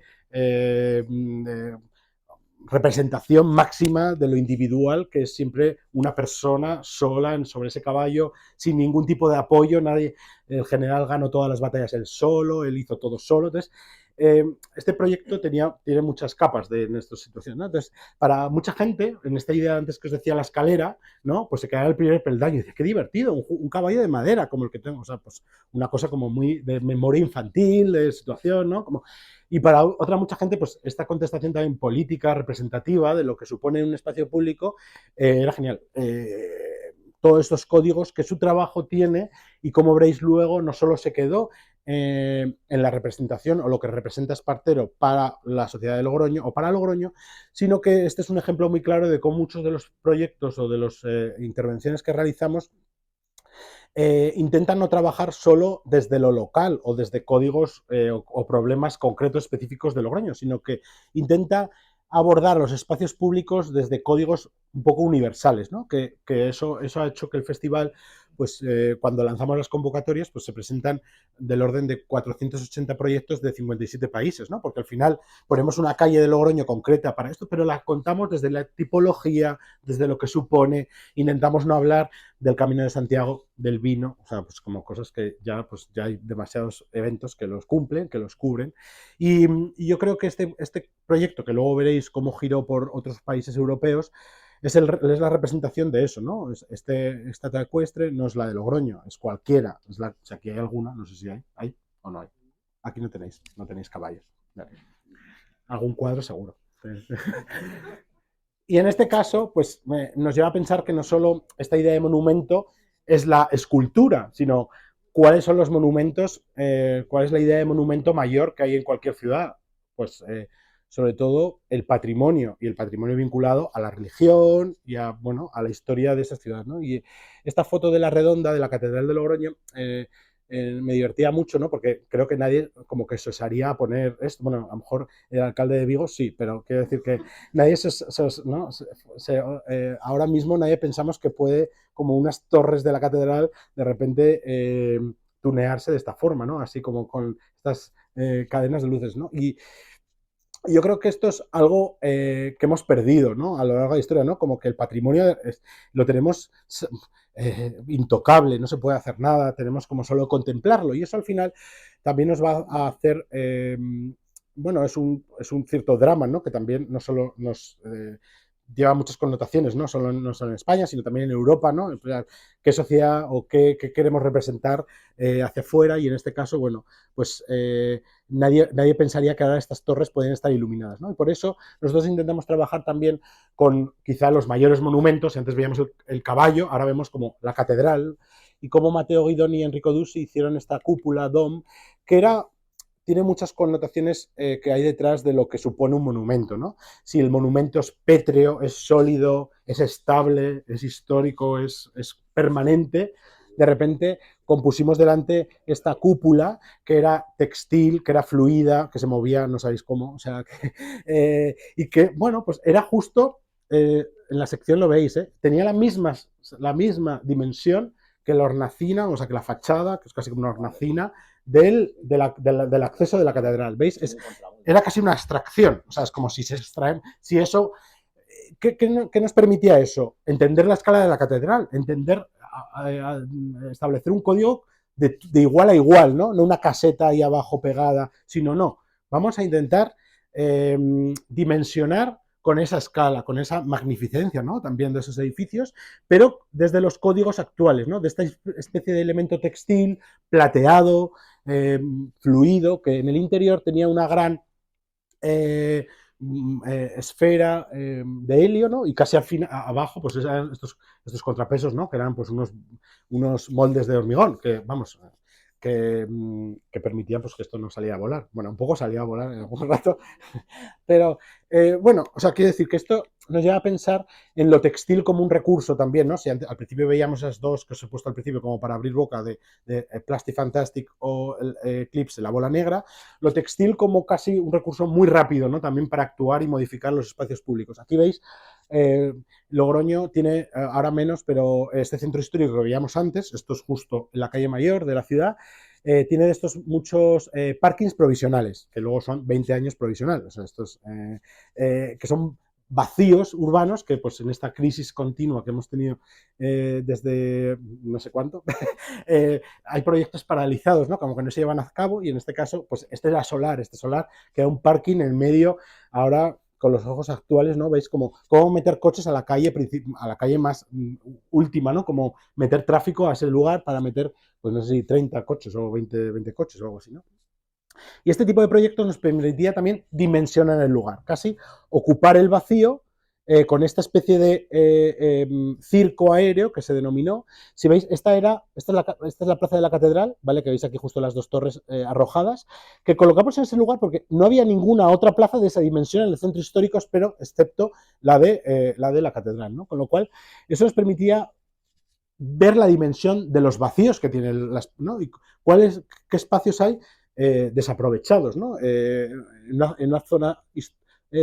representación máxima de lo individual, que es siempre una persona sola sobre ese caballo, sin ningún tipo de apoyo. Nadie, el general ganó todas las batallas él solo, él hizo todo solo. Entonces, este proyecto tiene muchas capas en esta situación, ¿no? Entonces, para mucha gente, en esta idea antes que os decía la escalera, ¿no? Pues se quedaba el primer peldaño y dice, qué divertido, un caballo de madera como el que tengo, o sea, pues una cosa como muy de memoria infantil, de situación, ¿no? Como, y para otra mucha gente, pues esta contestación también política, representativa de lo que supone un espacio público, era genial. Todos estos códigos que su trabajo tiene y como veréis luego no solo se quedó en la representación o lo que representa Espartero para la sociedad de Logroño o para Logroño, sino que este es un ejemplo muy claro de cómo muchos de los proyectos o de las intervenciones que realizamos intentan no trabajar solo desde lo local o desde códigos o problemas concretos específicos de Logroño, sino que intenta abordar los espacios públicos desde códigos un poco universales, ¿no? Que eso ha hecho que el festival, pues cuando lanzamos las convocatorias, pues se presentan del orden de 480 proyectos de 57 países, ¿no? Porque al final ponemos una calle de Logroño concreta para esto, pero la contamos desde la tipología, desde lo que supone, intentamos no hablar del Camino de Santiago, del vino, o sea, pues como cosas que pues ya hay demasiados eventos que los cumplen, que los cubren. Y yo creo que este proyecto, que luego veréis cómo giró por otros países europeos, es la representación de eso, ¿no? Esta ecuestre no es la de Logroño, es cualquiera. Si aquí hay alguna, no sé si hay o no hay. Aquí no tenéis caballos. Algún cuadro seguro. Y en este caso, pues nos lleva a pensar que no solo esta idea de monumento es la escultura, sino cuáles son los monumentos, cuál es la idea de monumento mayor que hay en cualquier ciudad. Pues sobre todo el patrimonio y el patrimonio vinculado a la religión y a, bueno, a la historia de esa ciudad, ¿no? Y esta foto de la redonda de la Catedral de Logroño me divertía mucho, ¿no? Porque creo que nadie como que se osaría a poner esto. Bueno, a lo mejor el alcalde de Vigo sí, pero quiero decir que nadie ¿no? Ahora mismo nadie pensamos que puede, como unas torres de la catedral, de repente tunearse de esta forma, ¿no? Así como con estas cadenas de luces, ¿no? Y yo creo que esto es algo que hemos perdido, ¿no? A lo largo de la historia, ¿no? Como que el patrimonio lo tenemos intocable, no se puede hacer nada, tenemos como solo contemplarlo. Y eso al final también nos va a hacer, bueno, es un cierto drama, ¿no? Que también no solo nos lleva muchas connotaciones, no solo en España, sino también en Europa, ¿no? ¿Qué sociedad o qué queremos representar hacia afuera? Y en este caso, bueno, pues nadie pensaría que ahora estas torres pueden estar iluminadas, ¿no? Y por eso nosotros intentamos trabajar también con quizá los mayores monumentos. Antes veíamos el caballo, ahora vemos como la catedral, y cómo Matteo Guidoni y Enrico Dusi hicieron esta cúpula dom, que tiene muchas connotaciones que hay detrás de lo que supone un monumento, ¿no? Si el monumento es pétreo, es sólido, es estable, es histórico, es permanente, de repente compusimos delante esta cúpula que era textil, que era fluida, que se movía, no sabéis cómo, o sea, y que, bueno, pues era justo, en la sección lo veis, tenía la misma dimensión que la hornacina, o sea, que la fachada, que es casi como una hornacina, del acceso de la catedral. ¿Veis? Era casi una abstracción. O sea, es como si se extraen. Si eso. ¿Qué nos permitía eso? Entender la escala de la catedral, establecer un código de igual a igual, ¿no? No una caseta ahí abajo pegada, sino no. Vamos a intentar dimensionar con esa escala, con esa magnificencia, ¿no? También de esos edificios, pero desde los códigos actuales, ¿no? De esta especie de elemento textil, plateado, fluido, que en el interior tenía una gran esfera de helio, ¿no? Y casi al fin, abajo, pues eran estos contrapesos, ¿no? Que eran pues unos moldes de hormigón, que vamos, que permitían pues que esto no saliera a volar. Bueno, un poco salía a volar en algún rato, pero bueno, o sea, quiero decir que esto nos lleva a pensar en lo textil como un recurso también, ¿no? Si al principio veíamos esas dos que os he puesto al principio como para abrir boca de Plastic Fantastic o el Eclipse, la bola negra, lo textil como casi un recurso muy rápido, ¿no? También para actuar y modificar los espacios públicos. Aquí veis, Logroño tiene ahora menos, pero este centro histórico que veíamos antes, esto es justo en la calle mayor de la ciudad, tiene de estos muchos parkings provisionales, que luego son 20 años provisionales, o sea, estos que son vacíos urbanos que pues en esta crisis continua que hemos tenido desde no sé cuánto, hay proyectos paralizados, ¿no? Como que no se llevan a cabo y en este caso, pues este era solar, este solar que era un parking en medio, ahora con los ojos actuales, ¿no? Veis cómo meter coches a la calle más última, ¿no? Como meter tráfico a ese lugar para meter, pues no sé si 30 coches o 20 coches o algo así, ¿no? Y este tipo de proyectos nos permitía también dimensionar el lugar, casi ocupar el vacío con esta especie de circo aéreo que se denominó. Si veis, esta es la plaza de la catedral, ¿vale? Que veis aquí justo las dos torres arrojadas, que colocamos en ese lugar porque no había ninguna otra plaza de esa dimensión en el centro histórico, pero excepto la de la catedral, ¿no? Con lo cual, eso nos permitía ver la dimensión de los vacíos que tienen ¿no? Y qué espacios hay desaprovechados, ¿no? En una zona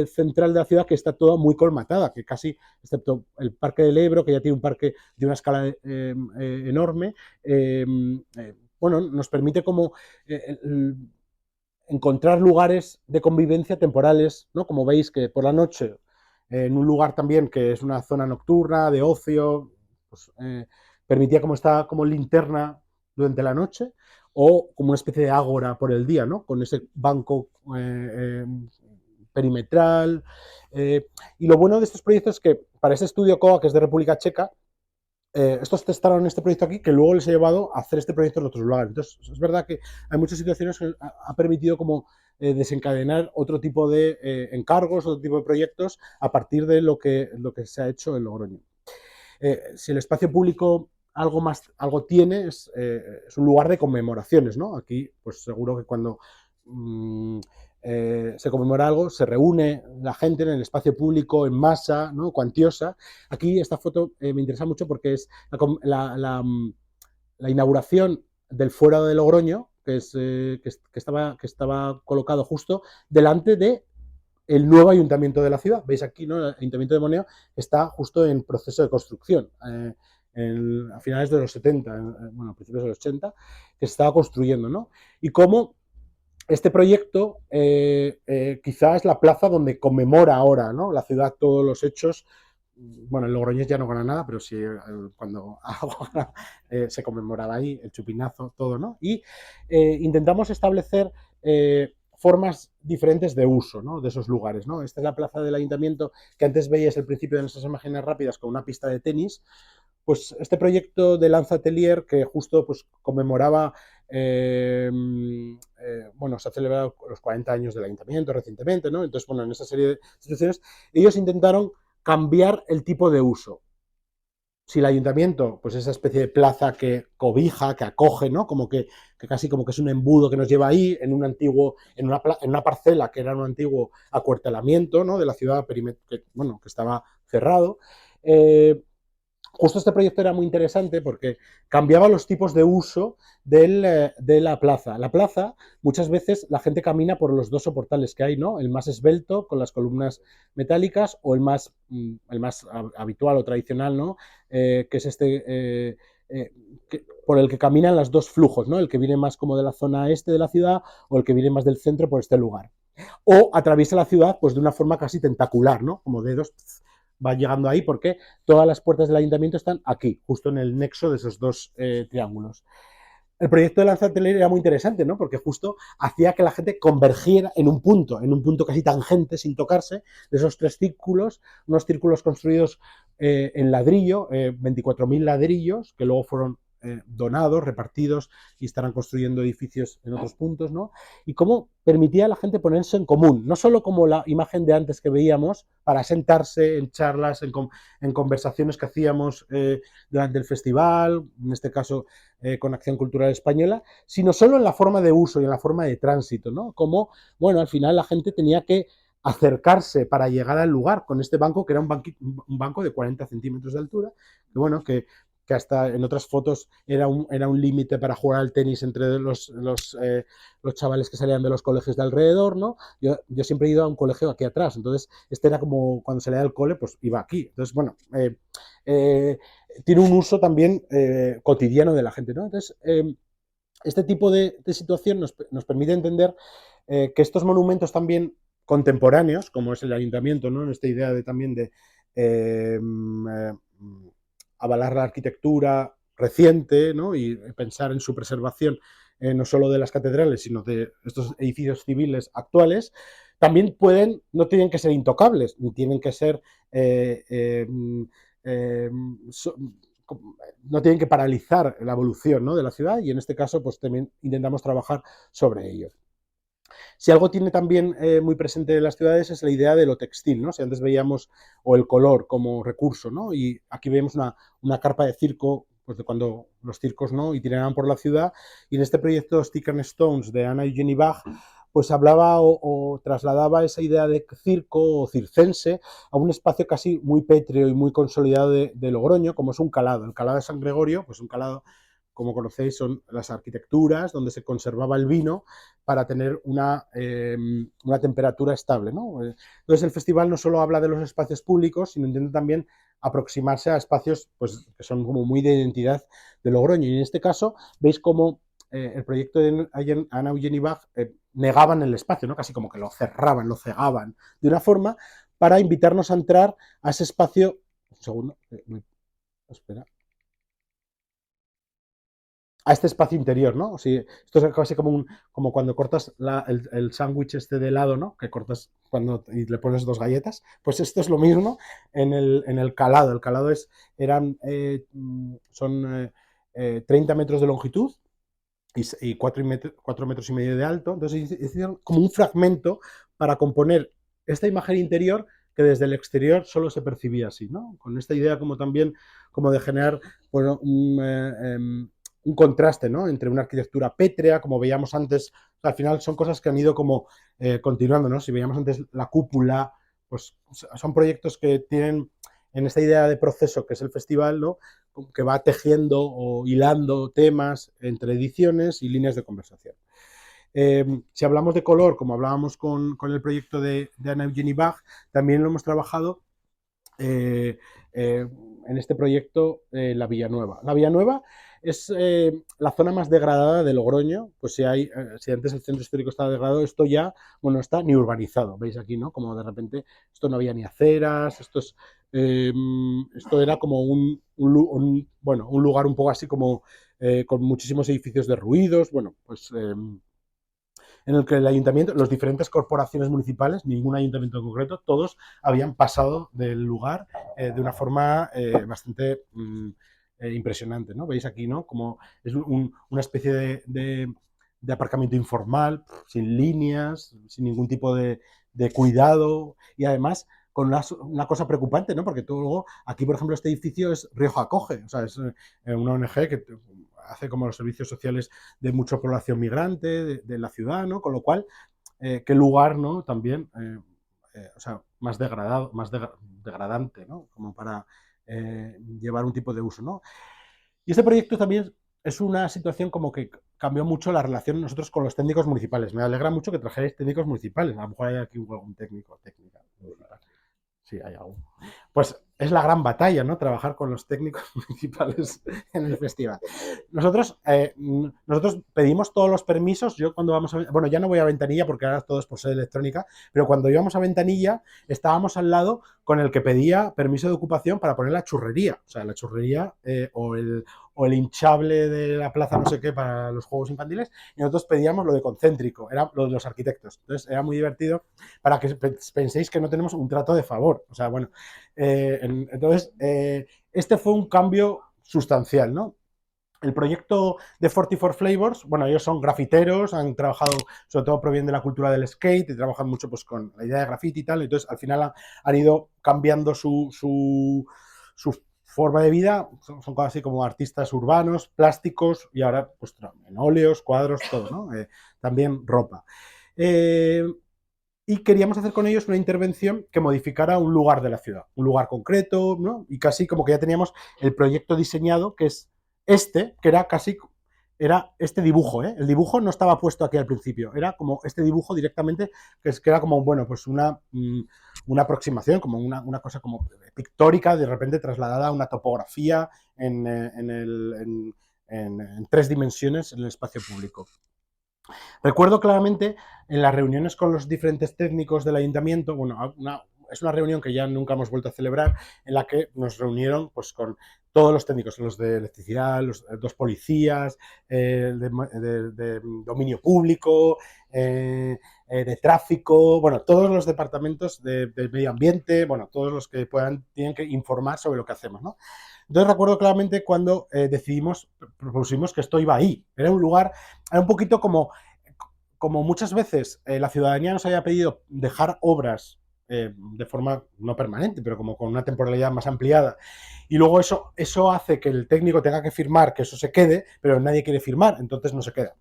central de la ciudad que está toda muy colmatada, que casi, excepto el Parque del Ebro, que ya tiene un parque de una escala enorme, bueno, nos permite como encontrar lugares de convivencia temporales, ¿no? Como veis que por la noche, en un lugar también que es una zona nocturna, de ocio, pues, permitía como está como linterna durante la noche o como una especie de ágora por el día, ¿no? Con ese banco perimetral. Y lo bueno de estos proyectos es que para este estudio COA, que es de República Checa, estos testaron este proyecto aquí que luego les ha llevado a hacer este proyecto en otros lugares. Entonces, es verdad que hay muchas situaciones que ha permitido como desencadenar otro tipo de encargos, otro tipo de proyectos a partir de lo que se ha hecho en Logroño. Si el espacio público algo tiene, es un lugar de conmemoraciones, ¿no? Aquí, pues seguro que cuando se conmemora algo, se reúne la gente en el espacio público en masa, ¿no? Cuantiosa. Aquí esta foto me interesa mucho porque es la inauguración del Fuero de Logroño, que estaba colocado justo delante de el nuevo ayuntamiento de la ciudad. Veis aquí, ¿no? El ayuntamiento de Moneo está justo en proceso de construcción. A finales de los 70, bueno, a principios de los 80, que se estaba construyendo, ¿no? Y cómo este proyecto quizás es la plaza donde conmemora ahora, ¿no? La ciudad todos los hechos. Bueno, el Logroñés ya no gana nada, pero sí cuando se conmemoraba ahí el chupinazo, todo, ¿no? Y intentamos establecer formas diferentes de uso, ¿no? De esos lugares, ¿no? Esta es la plaza del ayuntamiento que antes veías al principio de nuestras imágenes rápidas con una pista de tenis. Pues este proyecto de Lanza Atelier que justo pues conmemoraba bueno, se ha celebrado los 40 años del ayuntamiento recientemente, ¿no? Entonces, bueno, en esa serie de situaciones ellos intentaron cambiar el tipo de uso. Si el ayuntamiento, pues esa especie de plaza que cobija, que acoge, ¿no? Como que casi como que es un embudo que nos lleva ahí, en una parcela que era un antiguo acuartelamiento, ¿no? De la ciudad, bueno, que estaba cerrado. Justo este proyecto era muy interesante porque cambiaba los tipos de uso de la plaza. La plaza, muchas veces la gente camina por los dos soportales que hay, ¿no? El más esbelto, con las columnas metálicas, o el más habitual o tradicional, ¿no? Que es por el que caminan los dos flujos, ¿no? El que viene más como de la zona este de la ciudad o el que viene más del centro por este lugar. O atraviesa la ciudad pues de una forma casi tentacular, ¿no? Como dedos va llegando ahí porque todas las puertas del ayuntamiento están aquí, justo en el nexo de esos dos triángulos. El proyecto de Lanza Atelier era muy interesante, ¿no? Porque justo hacía que la gente convergiera en un punto casi tangente, sin tocarse, de esos tres círculos, unos círculos construidos en ladrillo, 24.000 ladrillos, que luego fueron donados, repartidos y estarán construyendo edificios en otros puntos, ¿no? Y cómo permitía a la gente ponerse en común, no solo como la imagen de antes que veíamos, para sentarse en charlas, en conversaciones que hacíamos durante el festival, en este caso con Acción Cultural Española, sino solo en la forma de uso y en la forma de tránsito, ¿no? Como, bueno, al final la gente tenía que acercarse para llegar al lugar con este banco, que era un banco de 40 centímetros de altura, que bueno, que hasta en otras fotos era un límite para jugar al tenis entre los chavales que salían de los colegios de alrededor, ¿no? Yo siempre he ido a un colegio aquí atrás, entonces este era como cuando salía del cole, pues iba aquí. Entonces, bueno, tiene un uso también cotidiano de la gente, ¿no? Entonces, este tipo de situación nos permite entender que estos monumentos también contemporáneos, como es el ayuntamiento, ¿no? En esta idea también de avalar la arquitectura reciente, ¿no? Y pensar en su preservación no solo de las catedrales, sino de estos edificios civiles actuales, también no tienen que ser intocables, ni tienen que ser eh, so, no tienen que paralizar la evolución, ¿no?, de la ciudad, y en este caso pues también intentamos trabajar sobre ello. Si algo tiene también muy presente en las ciudades es la idea de lo textil, ¿no? Si antes veíamos o el color como recurso, ¿no? Y aquí vemos una carpa de circo, pues de cuando los circos, ¿no?, itineraban por la ciudad, y en este proyecto Stick and Stones de Anna Eugenie Bach pues hablaba o trasladaba esa idea de circo o circense a un espacio casi muy pétreo y muy consolidado de Logroño, como es un calado. El calado de San Gregorio, pues un calado, como conocéis, son las arquitecturas donde se conservaba el vino para tener una temperatura estable, ¿no? Entonces el festival no solo habla de los espacios públicos, sino intenta también aproximarse a espacios pues, que son como muy de identidad de Logroño. Y en este caso veis cómo el proyecto de Anna Eugenie Bach negaban el espacio, ¿no? Casi como que lo cerraban, lo cegaban, de una forma para invitarnos a entrar a ese espacio. Un segundo, espera. A este espacio interior, ¿no? O sea, esto es casi como cuando cortas el sándwich este de helado, ¿no? Que cortas y le pones 2 galletas. Pues esto es lo mismo en el calado. El calado son 30 metros de longitud y 4,5 metros de alto. Entonces hicieron como un fragmento para componer esta imagen interior que desde el exterior solo se percibía así, ¿no? Con esta idea como también como de generar, bueno, un contraste, ¿no?, entre una arquitectura pétrea, como veíamos antes. Al final son cosas que han ido como continuando, ¿no? Si veíamos antes la cúpula, pues son proyectos que tienen en esta idea de proceso que es el festival, ¿no?, que va tejiendo o hilando temas entre ediciones y líneas de conversación. Si hablamos de color, como hablábamos con el proyecto de Anna Eugenie Bach, también lo hemos trabajado en este proyecto la Villanueva. La Villanueva es la zona más degradada de Logroño. Pues si antes el centro histórico estaba degradado, esto ya, bueno, está ni urbanizado. Veis aquí, ¿no? Como de repente esto no había ni aceras, esto era como un lugar un poco así como con muchísimos edificios derruidos. Bueno, pues en el que el ayuntamiento, las diferentes corporaciones municipales, ningún ayuntamiento en concreto, todos habían pasado del lugar de una forma bastante impresionante, ¿no? Veis aquí, ¿no?, como es una especie de aparcamiento informal, sin líneas, sin ningún tipo de cuidado, y además con una cosa preocupante, ¿no? Porque todo luego, aquí por ejemplo este edificio es Rioja Acoge, o sea, es una ONG que hace como los servicios sociales de mucha población migrante de la ciudad, ¿no? Con lo cual, qué lugar, ¿no?, también, o sea, más degradado, degradante, ¿no?, como para llevar un tipo de uso, ¿no? Y este proyecto también es una situación como que cambió mucho la relación nosotros con los técnicos municipales. Me alegra mucho que trajerais técnicos municipales. A lo mejor hay aquí algún técnica municipal. Sí, hay algo. Pues es la gran batalla, ¿no? Trabajar con los técnicos municipales en el festival. Nosotros pedimos todos los permisos. Yo cuando vamos bueno, ya no voy a Ventanilla porque ahora todo es por sede electrónica, pero cuando íbamos a Ventanilla estábamos al lado con el que pedía permiso de ocupación para poner la churrería. O sea, la churrería o el hinchable de la plaza no sé qué para los juegos infantiles, y nosotros pedíamos lo de concéntrico, era lo de los arquitectos. Entonces era muy divertido para que penséis que no tenemos un trato de favor. O sea, bueno, entonces este fue un cambio sustancial, ¿no? El proyecto de 44 Flavors, bueno, ellos son grafiteros, han trabajado, sobre todo provienen de la cultura del skate y trabajan mucho pues con la idea de graffiti y tal, entonces al final han ido cambiando su forma de vida, son cosas así como artistas urbanos, plásticos y ahora pues en óleos, cuadros, todo, ¿no? También ropa. Y queríamos hacer con ellos una intervención que modificara un lugar de la ciudad, un lugar concreto, ¿no? Y casi como que ya teníamos el proyecto diseñado, que es que era casi, era este dibujo, ¿eh? El dibujo no estaba puesto aquí al principio, era como este dibujo directamente, que era como, bueno, pues una aproximación, como una cosa como pictórica, de repente trasladada a una topografía en 3 dimensiones en el espacio público. Recuerdo claramente en las reuniones con los diferentes técnicos del ayuntamiento, bueno, es una reunión que ya nunca hemos vuelto a celebrar, en la que nos reunieron pues, con todos los técnicos, los de electricidad, los 2 policías, de dominio público, de tráfico, bueno, todos los departamentos de medio ambiente, bueno, todos los que tienen que informar sobre lo que hacemos, ¿no? Entonces recuerdo claramente cuando propusimos que esto iba ahí. Era un lugar, era un poquito como muchas veces la ciudadanía nos había pedido dejar obras de forma no permanente, pero como con una temporalidad más ampliada. Y luego eso hace que el técnico tenga que firmar que eso se quede, pero nadie quiere firmar, entonces no se queda.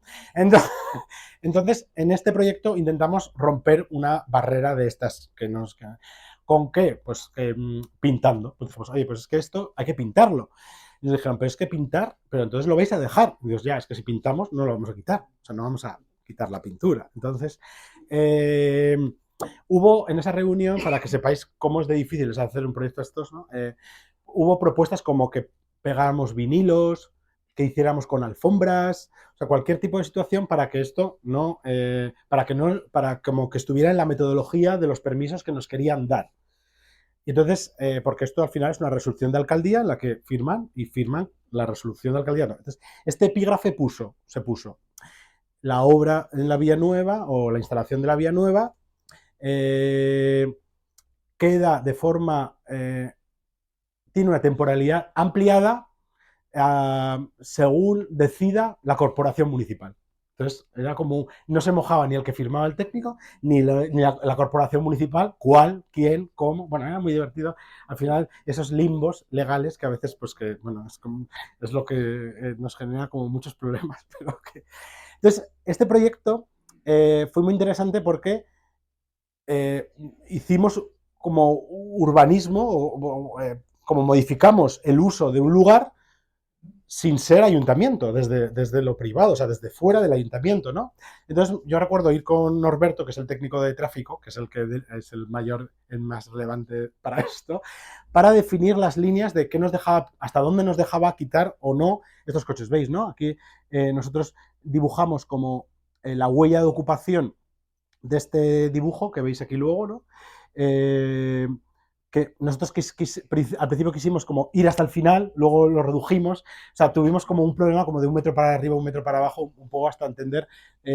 Entonces en este proyecto intentamos romper una barrera de estas que nos... ¿Con qué? Pues pintando. Pues dijimos, oye, pues es que esto hay que pintarlo. Y nos dijeron, pero es que pintar, pero entonces lo vais a dejar. Y Dios, ya, es que si pintamos no lo vamos a quitar. O sea, no vamos a quitar la pintura. Entonces, hubo en esa reunión, para que sepáis cómo es de difícil es hacer un proyecto de estos, ¿no? Hubo propuestas como que pegáramos vinilos, que hiciéramos con alfombras, o sea, cualquier tipo de situación para que esto no, para como que estuviera en la metodología de los permisos que nos querían dar. Y entonces, porque esto al final es una resolución de alcaldía en la que firman la resolución de alcaldía. No. Entonces, este epígrafe se puso la obra en la vía nueva o la instalación de la vía nueva queda de forma, tiene una temporalidad ampliada según decida la corporación municipal. Entonces, era como, no se mojaba ni el que firmaba el técnico, ni la corporación municipal, cuál, quién, cómo. Bueno, era muy divertido. Al final, esos limbos legales que a veces, pues que, bueno, es lo que nos genera como muchos problemas. Pero que... Entonces, este proyecto fue muy interesante porque hicimos como urbanismo, como modificamos el uso de un lugar sin ser ayuntamiento, desde lo privado, o sea, desde fuera del ayuntamiento, ¿no? Entonces, yo recuerdo ir con Norberto, que es el técnico de tráfico, que es el mayor, el más relevante para esto, para definir las líneas de qué nos dejaba, hasta dónde nos dejaba quitar o no estos coches. ¿Veis, no? Aquí nosotros dibujamos como la huella de ocupación de este dibujo que veis aquí luego, ¿no? Que nosotros al principio quisimos como ir hasta el final, luego lo redujimos, o sea, tuvimos como un problema como de 1 metro para arriba, 1 metro para abajo, un poco hasta entender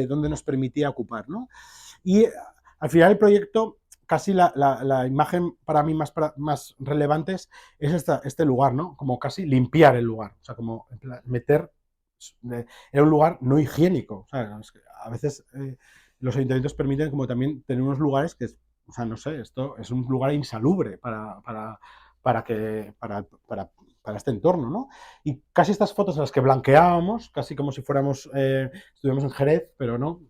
dónde nos permitía ocupar, ¿no? Y al final el proyecto, casi la imagen para mí más relevante es este lugar, ¿no? Como casi limpiar el lugar, o sea, como meter, era un lugar no higiénico, o sea, es que a veces los ayuntamientos permiten como también tener unos lugares que, o sea, no sé, esto es un lugar insalubre para este entorno, ¿no? Y casi estas fotos en las que blanqueábamos, casi como si estuviéramos en Jerez, pero no,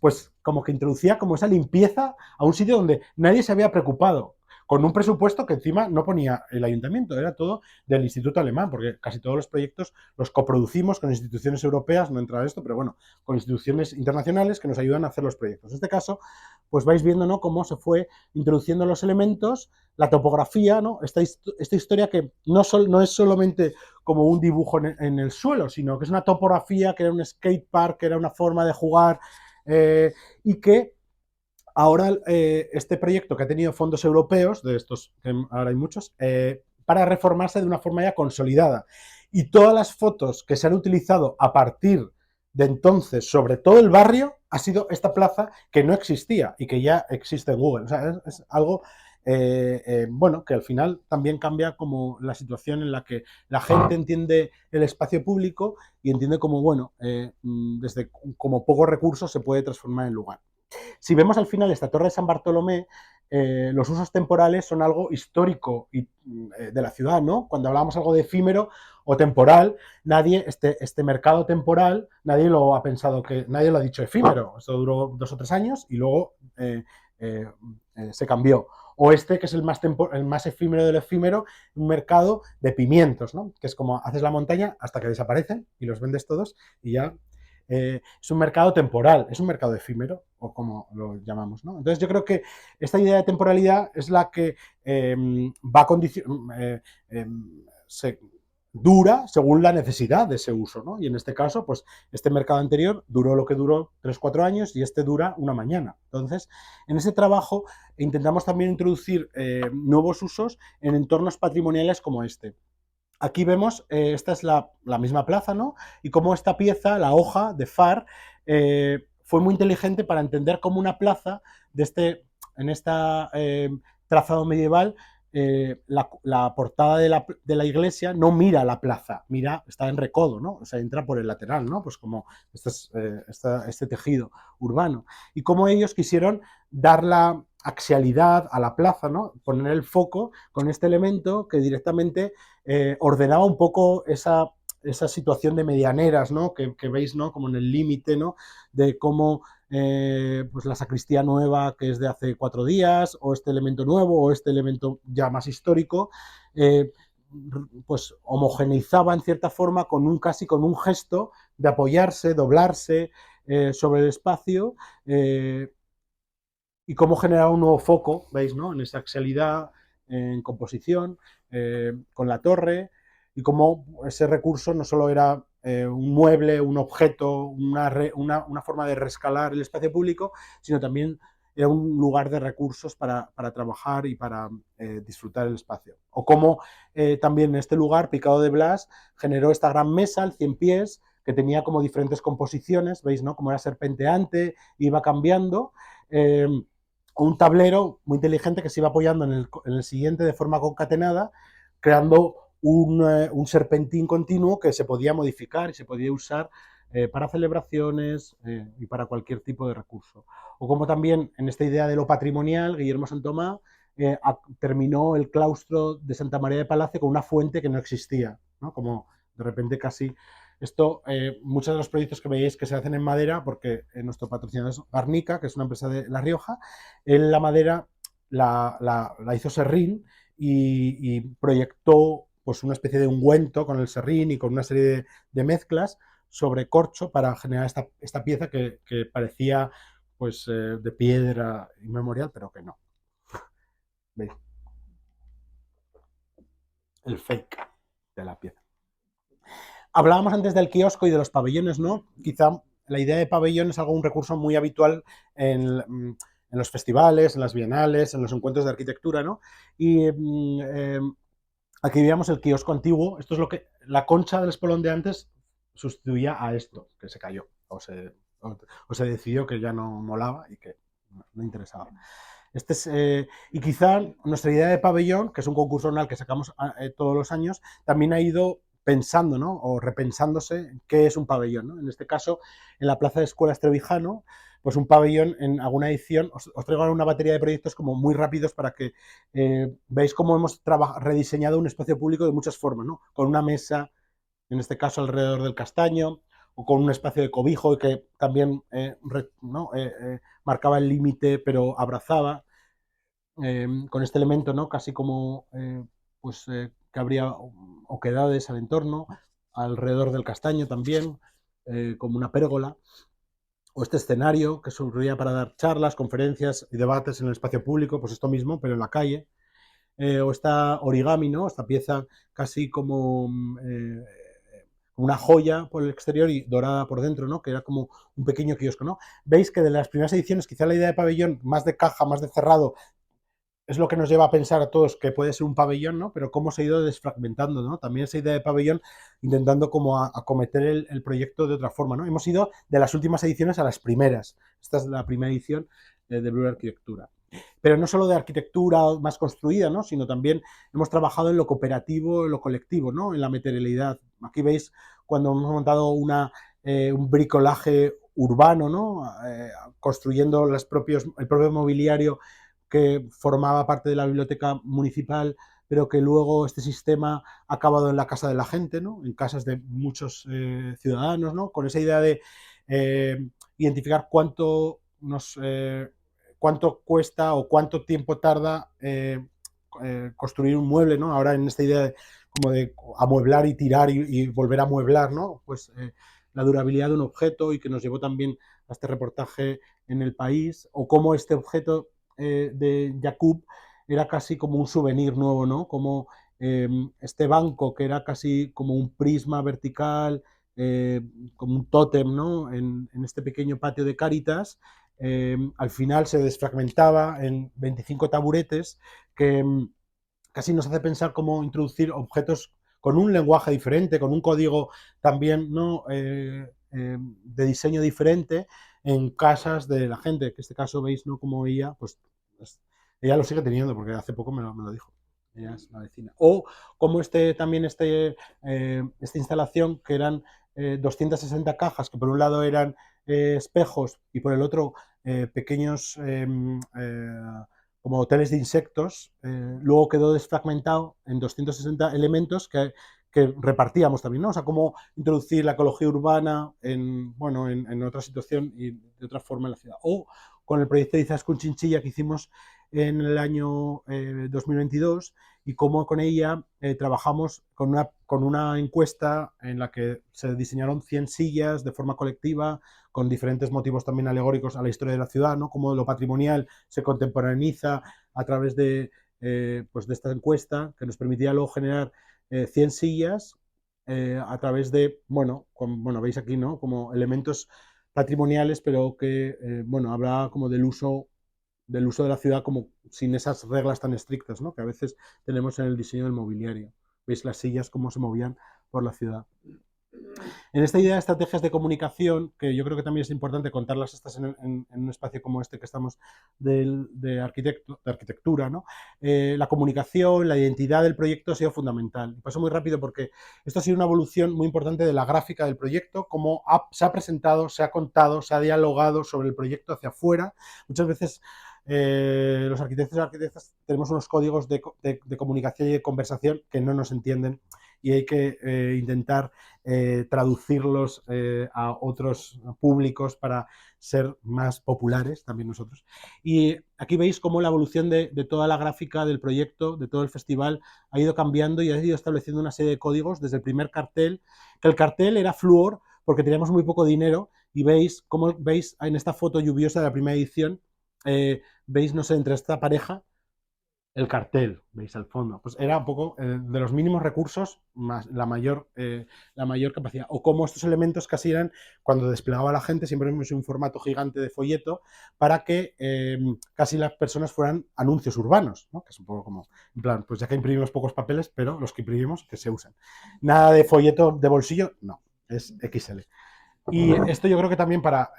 pues como que introducía como esa limpieza a un sitio donde nadie se había preocupado, con un presupuesto que encima no ponía el ayuntamiento, era todo del Instituto Alemán, porque casi todos los proyectos los coproducimos con instituciones europeas, no entra esto, pero bueno, con instituciones internacionales que nos ayudan a hacer los proyectos. En este caso, pues vais viendo, ¿no?, cómo se fue introduciendo los elementos, la topografía, ¿no? Esta historia que no es solamente como un dibujo en el suelo, sino que es una topografía, que era un skate park, que era una forma de jugar, y que ahora este proyecto, que ha tenido fondos europeos, de estos que ahora hay muchos, para reformarse de una forma ya consolidada. Y todas las fotos que se han utilizado a partir de entonces sobre todo el barrio ha sido esta plaza que no existía y que ya existe en Google. O sea, es algo bueno, que al final también cambia como la situación en la que la gente entiende el espacio público y entiende como, bueno, desde como pocos recursos se puede transformar en lugar. Si vemos al final esta torre de San Bartolomé, los usos temporales son algo histórico y, de la ciudad, ¿no? Cuando hablamos algo de efímero o temporal, nadie, este mercado temporal, nadie lo ha pensado, que nadie lo ha dicho efímero. Esto duró 2 o 3 años y luego eh, se cambió. O este, que es el más efímero del efímero, un mercado de pimientos, ¿no? Que es como haces la montaña hasta que desaparecen y los vendes todos y ya es un mercado temporal, es un mercado efímero, o como lo llamamos, ¿no? Entonces yo creo que esta idea de temporalidad es la que va a condicionar, se dura según la necesidad de ese uso, ¿no? Y en este caso, pues este mercado anterior duró lo que duró 3-4 años y este dura una mañana. Entonces, en ese trabajo intentamos también introducir nuevos usos en entornos patrimoniales como este. Aquí vemos, esta es la misma plaza, ¿no? Y cómo esta pieza, la hoja de Far, fue muy inteligente para entender cómo una plaza en esta trazado medieval, la portada de la iglesia no mira la plaza, está en recodo, ¿no? O sea, entra por el lateral, ¿no? Pues como este tejido urbano. Y cómo ellos quisieron dar la axialidad a la plaza, ¿no? Poner el foco con este elemento que directamente ordenaba un poco esa situación de medianeras, ¿no? Que veis, ¿no? Como en el límite, ¿no? De cómo pues la sacristía nueva, que es de hace 4 días, o este elemento nuevo, o este elemento ya más histórico, pues homogeneizaba en cierta forma casi con un gesto de apoyarse, doblarse sobre el espacio, y cómo generaba un nuevo foco, ¿veis? ¿No? En esa axialidad, en composición, con la torre, y cómo ese recurso no solo era un mueble, un objeto, una forma de rescalar el espacio público, sino también era un lugar de recursos para trabajar y para disfrutar el espacio. O cómo también en este lugar, Picado de Blas, generó esta gran mesa, el 100 pies, que tenía como diferentes composiciones, ¿veis? ¿No? Como era serpenteante, iba cambiando. Eh, un tablero muy inteligente que se iba apoyando en el siguiente de forma concatenada, creando un serpentín continuo que se podía modificar y se podía usar para celebraciones y para cualquier tipo de recurso. O como también en esta idea de lo patrimonial, Guillermo Santomá terminó el claustro de Santa María de Palacio con una fuente que no existía, ¿no? Como de repente casi esto, muchos de los proyectos que veis que se hacen en madera, porque nuestro patrocinador es Garnica, que es una empresa de La Rioja, él la madera la hizo Serrín y proyectó pues una especie de ungüento con el serrín y con una serie de mezclas sobre corcho para generar esta pieza que parecía pues de piedra inmemorial, pero que no. ¿Veis? El fake de la pieza. Hablábamos antes del kiosco y de los pabellones, ¿no? Quizá la idea de pabellón es un recurso muy habitual en los festivales, en las bienales, en los encuentros de arquitectura, ¿no? Y aquí veíamos el kiosco antiguo. Esto es lo que la concha del espolón de antes sustituía a esto, que se cayó o se decidió que ya no molaba y que no interesaba. Y quizá nuestra idea de pabellón, que es un concurso anual que sacamos todos los años, también ha ido pensando, ¿no? O repensándose qué es un pabellón, ¿no? En este caso, en la Plaza de Escuelas Trevijano, pues un pabellón en alguna edición, os traigo una batería de proyectos como muy rápidos para que veáis cómo hemos rediseñado un espacio público de muchas formas, ¿no? Con una mesa, en este caso alrededor del castaño, o con un espacio de cobijo que también ¿no? Marcaba el límite pero abrazaba, con este elemento, ¿no? Casi como pues que habría oquedades al entorno, alrededor del castaño también, como una pérgola, o este escenario que servía para dar charlas, conferencias y debates en el espacio público, pues esto mismo, pero en la calle, o esta origami, ¿no? Esta pieza casi como una joya por el exterior y dorada por dentro, ¿no? Que era como un pequeño kiosco, ¿no? Veis que de las primeras ediciones quizá la idea de pabellón más de caja, más de cerrado, es lo que nos lleva a pensar a todos que puede ser un pabellón, ¿no? Pero cómo se ha ido desfragmentando, ¿no? También esa idea de pabellón intentando como acometer el proyecto de otra forma, ¿no? Hemos ido de las últimas ediciones a las primeras. Esta es la primera edición de Blur Arquitectura. pero no solo de arquitectura más construida, ¿no? Sino también hemos trabajado en lo cooperativo, en lo colectivo, ¿no? En la materialidad. Aquí veis cuando hemos montado un bricolaje urbano, ¿no? Construyendo el propio mobiliario que formaba parte de la biblioteca municipal, pero que luego este sistema ha acabado en la casa de la gente, ¿no? En casas de muchos ciudadanos, ¿no? Con esa idea de eh, identificar cuánto cuesta o cuánto tiempo tarda construir un mueble, ¿no? Ahora en esta idea como de amueblar y tirar y volver a amueblar, ¿no? Pues la durabilidad de un objeto, y que nos llevó también a este reportaje en El País, o cómo este objeto de Jakub era casi como un souvenir nuevo, ¿no? Como este banco que era casi como un prisma vertical, eh, como un tótem, ¿no? En este pequeño patio de Cáritas, al final se desfragmentaba en 25 taburetes que casi nos hace pensar cómo introducir objetos con un lenguaje diferente, con un código también, ¿no? De diseño diferente en casas de la gente, que en este caso veis, ¿no? Como ella, pues ella lo sigue teniendo, porque hace poco me lo dijo. Ella es la vecina. O como esta instalación, que eran 260 cajas, que por un lado eran espejos y por el otro pequeños como hoteles de insectos, luego quedó desfragmentado en 260 elementos que repartíamos también, ¿no? O sea, cómo introducir la ecología urbana en otra situación y de otra forma en la ciudad. O con el proyecto de Izaskun Chinchilla que hicimos en el año 2022, y cómo con ella trabajamos con una encuesta en la que se diseñaron 100 sillas de forma colectiva, con diferentes motivos también alegóricos a la historia de la ciudad, ¿no? Cómo lo patrimonial se contemporaneiza a través pues de esta encuesta, que nos permitía luego generar 100 sillas a través de, veis aquí, ¿no? Como elementos patrimoniales, pero que, habla como del uso de la ciudad como sin esas reglas tan estrictas, ¿no? Que a veces tenemos en el diseño del mobiliario. Veis las sillas cómo se movían por la ciudad. En esta idea de estrategias de comunicación, que yo creo que también es importante contarlas estas en un espacio como este que estamos de arquitectura, ¿no? La comunicación, la identidad del proyecto ha sido fundamental. Paso muy rápido porque esto ha sido una evolución muy importante de la gráfica del proyecto, cómo se ha presentado, se ha contado, se ha dialogado sobre el proyecto hacia afuera. Muchas veces los arquitectos y arquitectas tenemos unos códigos de comunicación y de conversación que no nos entienden, y hay que intentar traducirlos a otros públicos para ser más populares también nosotros. Y aquí veis cómo la evolución de toda la gráfica del proyecto, de todo el festival, ha ido cambiando y ha ido estableciendo una serie de códigos desde el primer cartel, que el cartel era flúor porque teníamos muy poco dinero, y veis en esta foto lluviosa de la primera edición, veis, no sé, entre esta pareja, el cartel, veis al fondo, pues era un poco de los mínimos recursos más la mayor capacidad, o como estos elementos casi eran, cuando desplegaba la gente, siempre hemos un formato gigante de folleto para que casi las personas fueran anuncios urbanos, ¿no? Que es un poco como, en plan, pues ya que imprimimos pocos papeles, pero los que imprimimos que se usan. Nada de folleto de bolsillo, no, es XL. Y esto yo creo que también para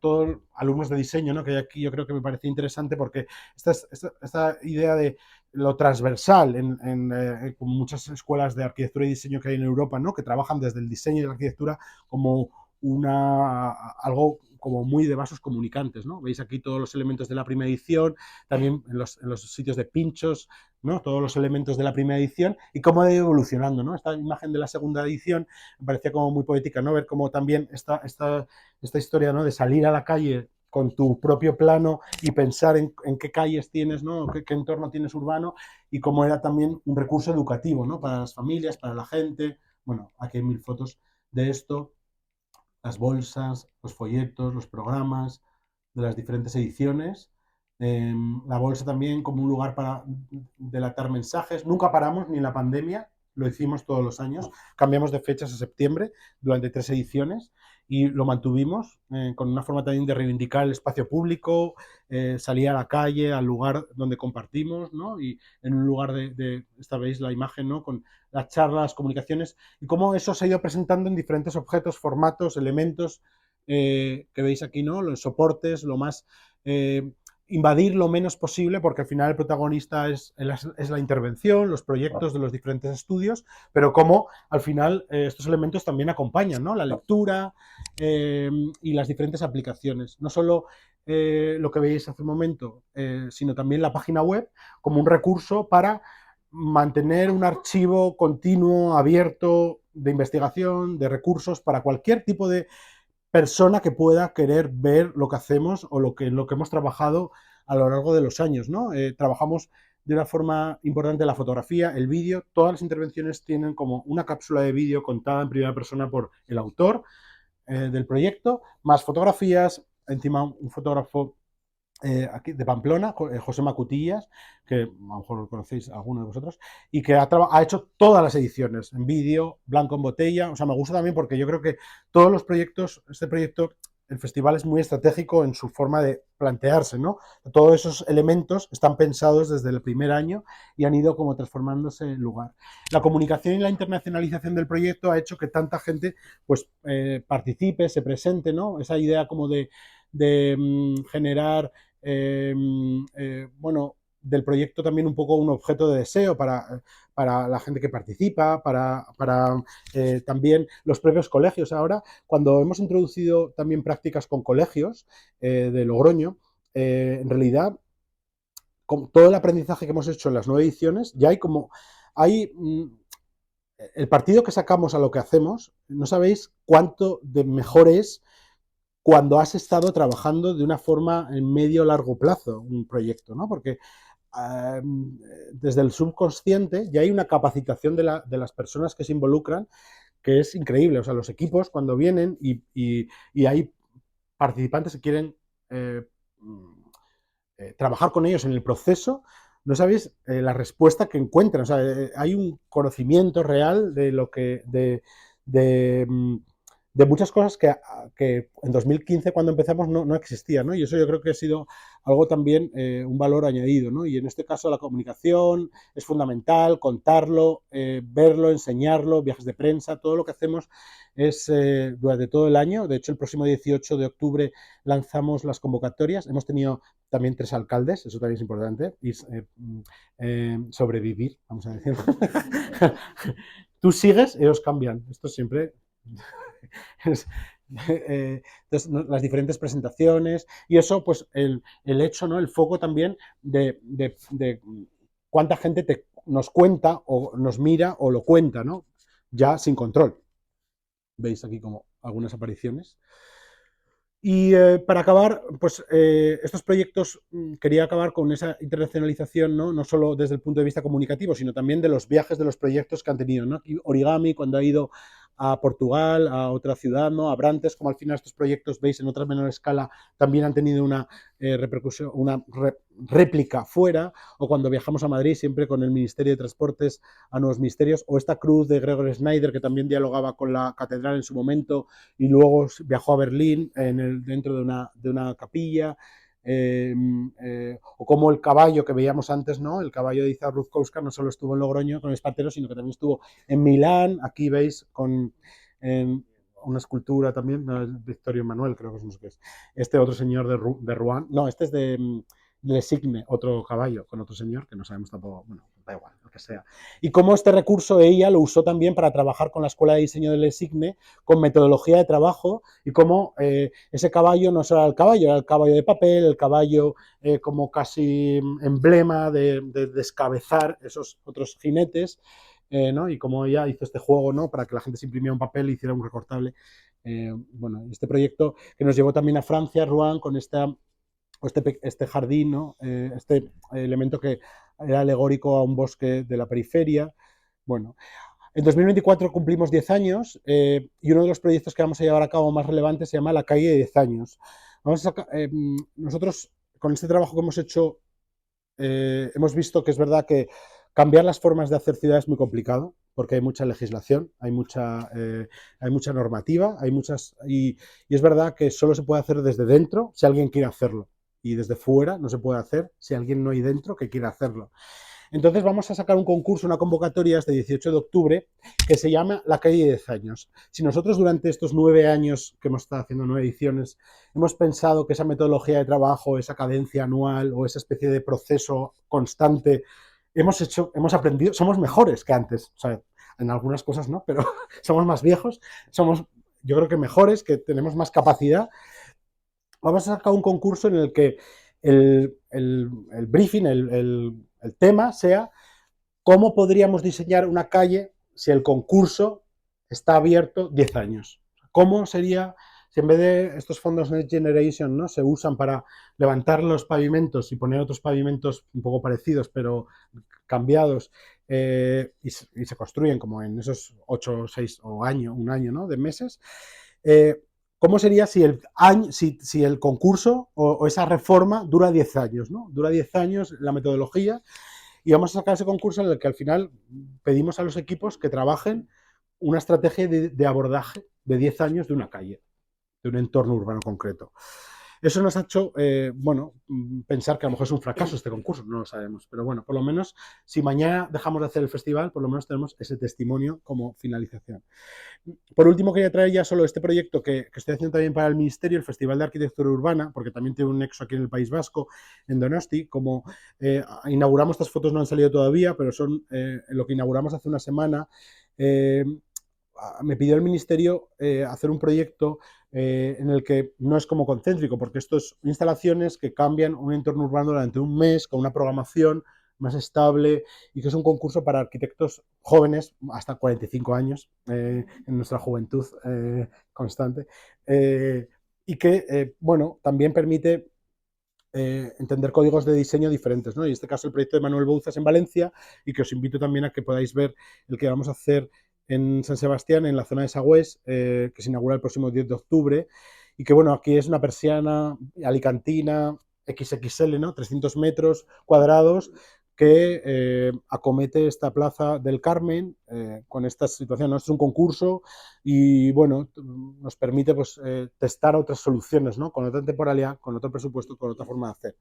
todos los alumnos de diseño, ¿no? Que hay aquí, yo creo que me parece interesante, porque esta idea de lo transversal en muchas escuelas de arquitectura y diseño que hay en Europa, ¿no? Que trabajan desde el diseño y la arquitectura como algo como muy de vasos comunicantes, ¿no? Veis aquí todos los elementos de la primera edición, también en los sitios de pinchos, ¿no? Todos los elementos de la primera edición y cómo ha ido evolucionando, ¿no? Esta imagen de la segunda edición me parecía como muy poética, ¿no? Ver cómo también esta historia, ¿no? De salir a la calle con tu propio plano y pensar en qué calles tienes, ¿no? Qué entorno tienes urbano, y cómo era también un recurso educativo, ¿no? Para las familias, para la gente. Bueno, aquí hay 1000 fotos de esto, las bolsas, los folletos, los programas de las diferentes ediciones. La bolsa también como un lugar para delatar mensajes. Nunca paramos, ni en la pandemia, lo hicimos todos los años. Cambiamos de fechas a septiembre durante 3 ediciones y lo mantuvimos con una forma también de reivindicar el espacio público, salir a la calle, al lugar donde compartimos, ¿no? Y en un lugar esta veis la imagen, ¿no? Con las charlas, las comunicaciones, y cómo eso se ha ido presentando en diferentes objetos, formatos, elementos que veis aquí, ¿no? Los soportes, lo más invadir lo menos posible, porque al final el protagonista es la intervención, los proyectos de los diferentes estudios, pero cómo al final estos elementos también acompañan, ¿no? La lectura y las diferentes aplicaciones. No solo lo que veis hace un momento, sino también la página web como un recurso para mantener un archivo continuo, abierto, de investigación, de recursos para cualquier tipo de persona que pueda querer ver lo que hacemos o lo que hemos trabajado a lo largo de los años, ¿no? Trabajamos de una forma importante la fotografía, el vídeo. Todas las intervenciones tienen como una cápsula de vídeo contada en primera persona por el autor del proyecto, más fotografías, encima un fotógrafo aquí de Pamplona, José Macutillas, que a lo mejor lo conocéis alguno de vosotros, y que ha hecho todas las ediciones en vídeo, blanco en botella. O sea, me gusta también porque yo creo que todos los proyectos, este proyecto, el festival es muy estratégico en su forma de plantearse, ¿no? Todos esos elementos están pensados desde el primer año y han ido como transformándose en lugar. La comunicación y la internacionalización del proyecto ha hecho que tanta gente pues participe, se presente, ¿no? Esa idea como de generar bueno, del proyecto también un poco un objeto de deseo para la gente que participa, para también los propios colegios. Ahora, cuando hemos introducido también prácticas con colegios de Logroño, en realidad, con todo el aprendizaje que hemos hecho en las 9 ediciones, ya hay el partido que sacamos a lo que hacemos, no sabéis cuánto de mejor es cuando has estado trabajando de una forma en medio largo plazo un proyecto, ¿no? Porque desde el subconsciente ya hay una capacitación de las personas que se involucran que es increíble. O sea, los equipos cuando vienen y hay participantes que quieren trabajar con ellos en el proceso, no sabéis la respuesta que encuentran. O sea, hay un conocimiento real de lo que de muchas cosas que en 2015 cuando empezamos no existían, ¿no? Y eso yo creo que ha sido algo también, un valor añadido, ¿no? Y en este caso la comunicación es fundamental, contarlo, verlo, enseñarlo, viajes de prensa, todo lo que hacemos es durante todo el año. De hecho, el próximo 18 de octubre lanzamos las convocatorias. Hemos tenido también 3 alcaldes, eso también es importante, y sobrevivir, vamos a decir. Tú sigues, ellos cambian. Esto siempre entonces, las diferentes presentaciones y eso, pues el hecho, ¿no? El foco también de cuánta gente nos cuenta o nos mira o lo cuenta, ¿no? Ya sin control. Veis aquí como algunas apariciones. Y para acabar, pues estos proyectos quería acabar con esa internacionalización, ¿no? No solo desde el punto de vista comunicativo, sino también de los viajes de los proyectos que han tenido, ¿no? Origami, cuando ha ido a Portugal, a otra ciudad, ¿no? A Abrantes, como al final estos proyectos, veis, en otra menor escala, también han tenido una repercusión, una réplica fuera, o cuando viajamos a Madrid, siempre con el Ministerio de Transportes a Nuevos Ministerios, o esta cruz de Gregor Schneider, que también dialogaba con la catedral en su momento, y luego viajó a Berlín dentro de una capilla, o como el caballo que veíamos antes, ¿no? El caballo de Izar Rutkowska no solo estuvo en Logroño con el Espartero, sino que también estuvo en Milán. Aquí veis con una escultura también, no, es Victorio Manuel, creo que es. Este otro señor de Rouen, no, este es de Le Signe, otro caballo con otro señor, que no sabemos tampoco, bueno, da igual, lo que sea. Y cómo este recurso ella lo usó también para trabajar con la Escuela de Diseño de Le Signe, con metodología de trabajo, y cómo ese caballo no solo era el caballo de papel, el caballo como casi emblema de descabezar esos otros jinetes, ¿no? Y como ella hizo este juego, ¿no? Para que la gente se imprimiera un papel y hiciera un recortable. Bueno, este proyecto que nos llevó también a Francia, Rouen, con este jardín, ¿no? Este elemento que era alegórico a un bosque de la periferia. Bueno, en 2024 cumplimos 10 años y uno de los proyectos que vamos a llevar a cabo más relevantes se llama La calle de 10 años. Nosotros, con este trabajo que hemos hecho, hemos visto que es verdad que cambiar las formas de hacer ciudad es muy complicado, porque hay mucha legislación, hay mucha normativa, y es verdad que solo se puede hacer desde dentro si alguien quiere hacerlo, y desde fuera no se puede hacer si alguien no hay dentro que quiera hacerlo. Entonces vamos a sacar un concurso, una convocatoria este 18 de octubre que se llama La calle de 10 años. Si nosotros durante estos 9 años que hemos estado haciendo 9 ediciones hemos pensado que esa metodología de trabajo, esa cadencia anual o esa especie de proceso constante, hemos aprendido, somos mejores que antes. O sea, en algunas cosas no, pero somos más viejos, somos yo creo que mejores, que tenemos más capacidad. Vamos a sacar un concurso en el que el briefing, el tema sea cómo podríamos diseñar una calle si el concurso está abierto 10 años. ¿Cómo sería si en vez de estos fondos Next Generation, ¿no?, se usan para levantar los pavimentos y poner otros pavimentos un poco parecidos pero cambiados y se construyen como en esos 8 o 6 o año, un año, ¿no?, de meses? ¿Cómo sería si el concurso o esa reforma dura 10 años? ¿No? Dura 10 años la metodología y vamos a sacar ese concurso en el que al final pedimos a los equipos que trabajen una estrategia de abordaje de 10 años de una calle, de un entorno urbano concreto. Eso nos ha hecho, bueno, pensar que a lo mejor es un fracaso este concurso, no lo sabemos, pero bueno, por lo menos si mañana dejamos de hacer el festival, por lo menos tenemos ese testimonio como finalización. Por último, quería traer ya solo este proyecto que estoy haciendo también para el Ministerio, el Festival de Arquitectura Urbana, porque también tiene un nexo aquí en el País Vasco, en Donosti. Como inauguramos, estas fotos no han salido todavía, pero son lo que inauguramos hace una semana. Me pidió el Ministerio hacer un proyecto en el que no es como concéntrico, porque esto es instalaciones que cambian un entorno urbano durante un mes, con una programación más estable, y que es un concurso para arquitectos jóvenes, hasta 45 años, en nuestra juventud constante, y que, bueno, también permite entender códigos de diseño diferentes, ¿no? Y en este caso el proyecto de Manuel Bouzas en Valencia, y que os invito también a que podáis ver el que vamos a hacer en San Sebastián, en la zona de Sagüés, que se inaugura el próximo 10 de octubre, y que, bueno, aquí es una persiana alicantina XXL, ¿no?, 300 metros cuadrados, que acomete esta plaza del Carmen con esta situación, ¿no? Esto es un concurso y, bueno, nos permite pues, testar otras soluciones, ¿no?, con otra temporalidad, con otro presupuesto, con otra forma de hacer.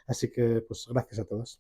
Así que, pues, gracias a todos.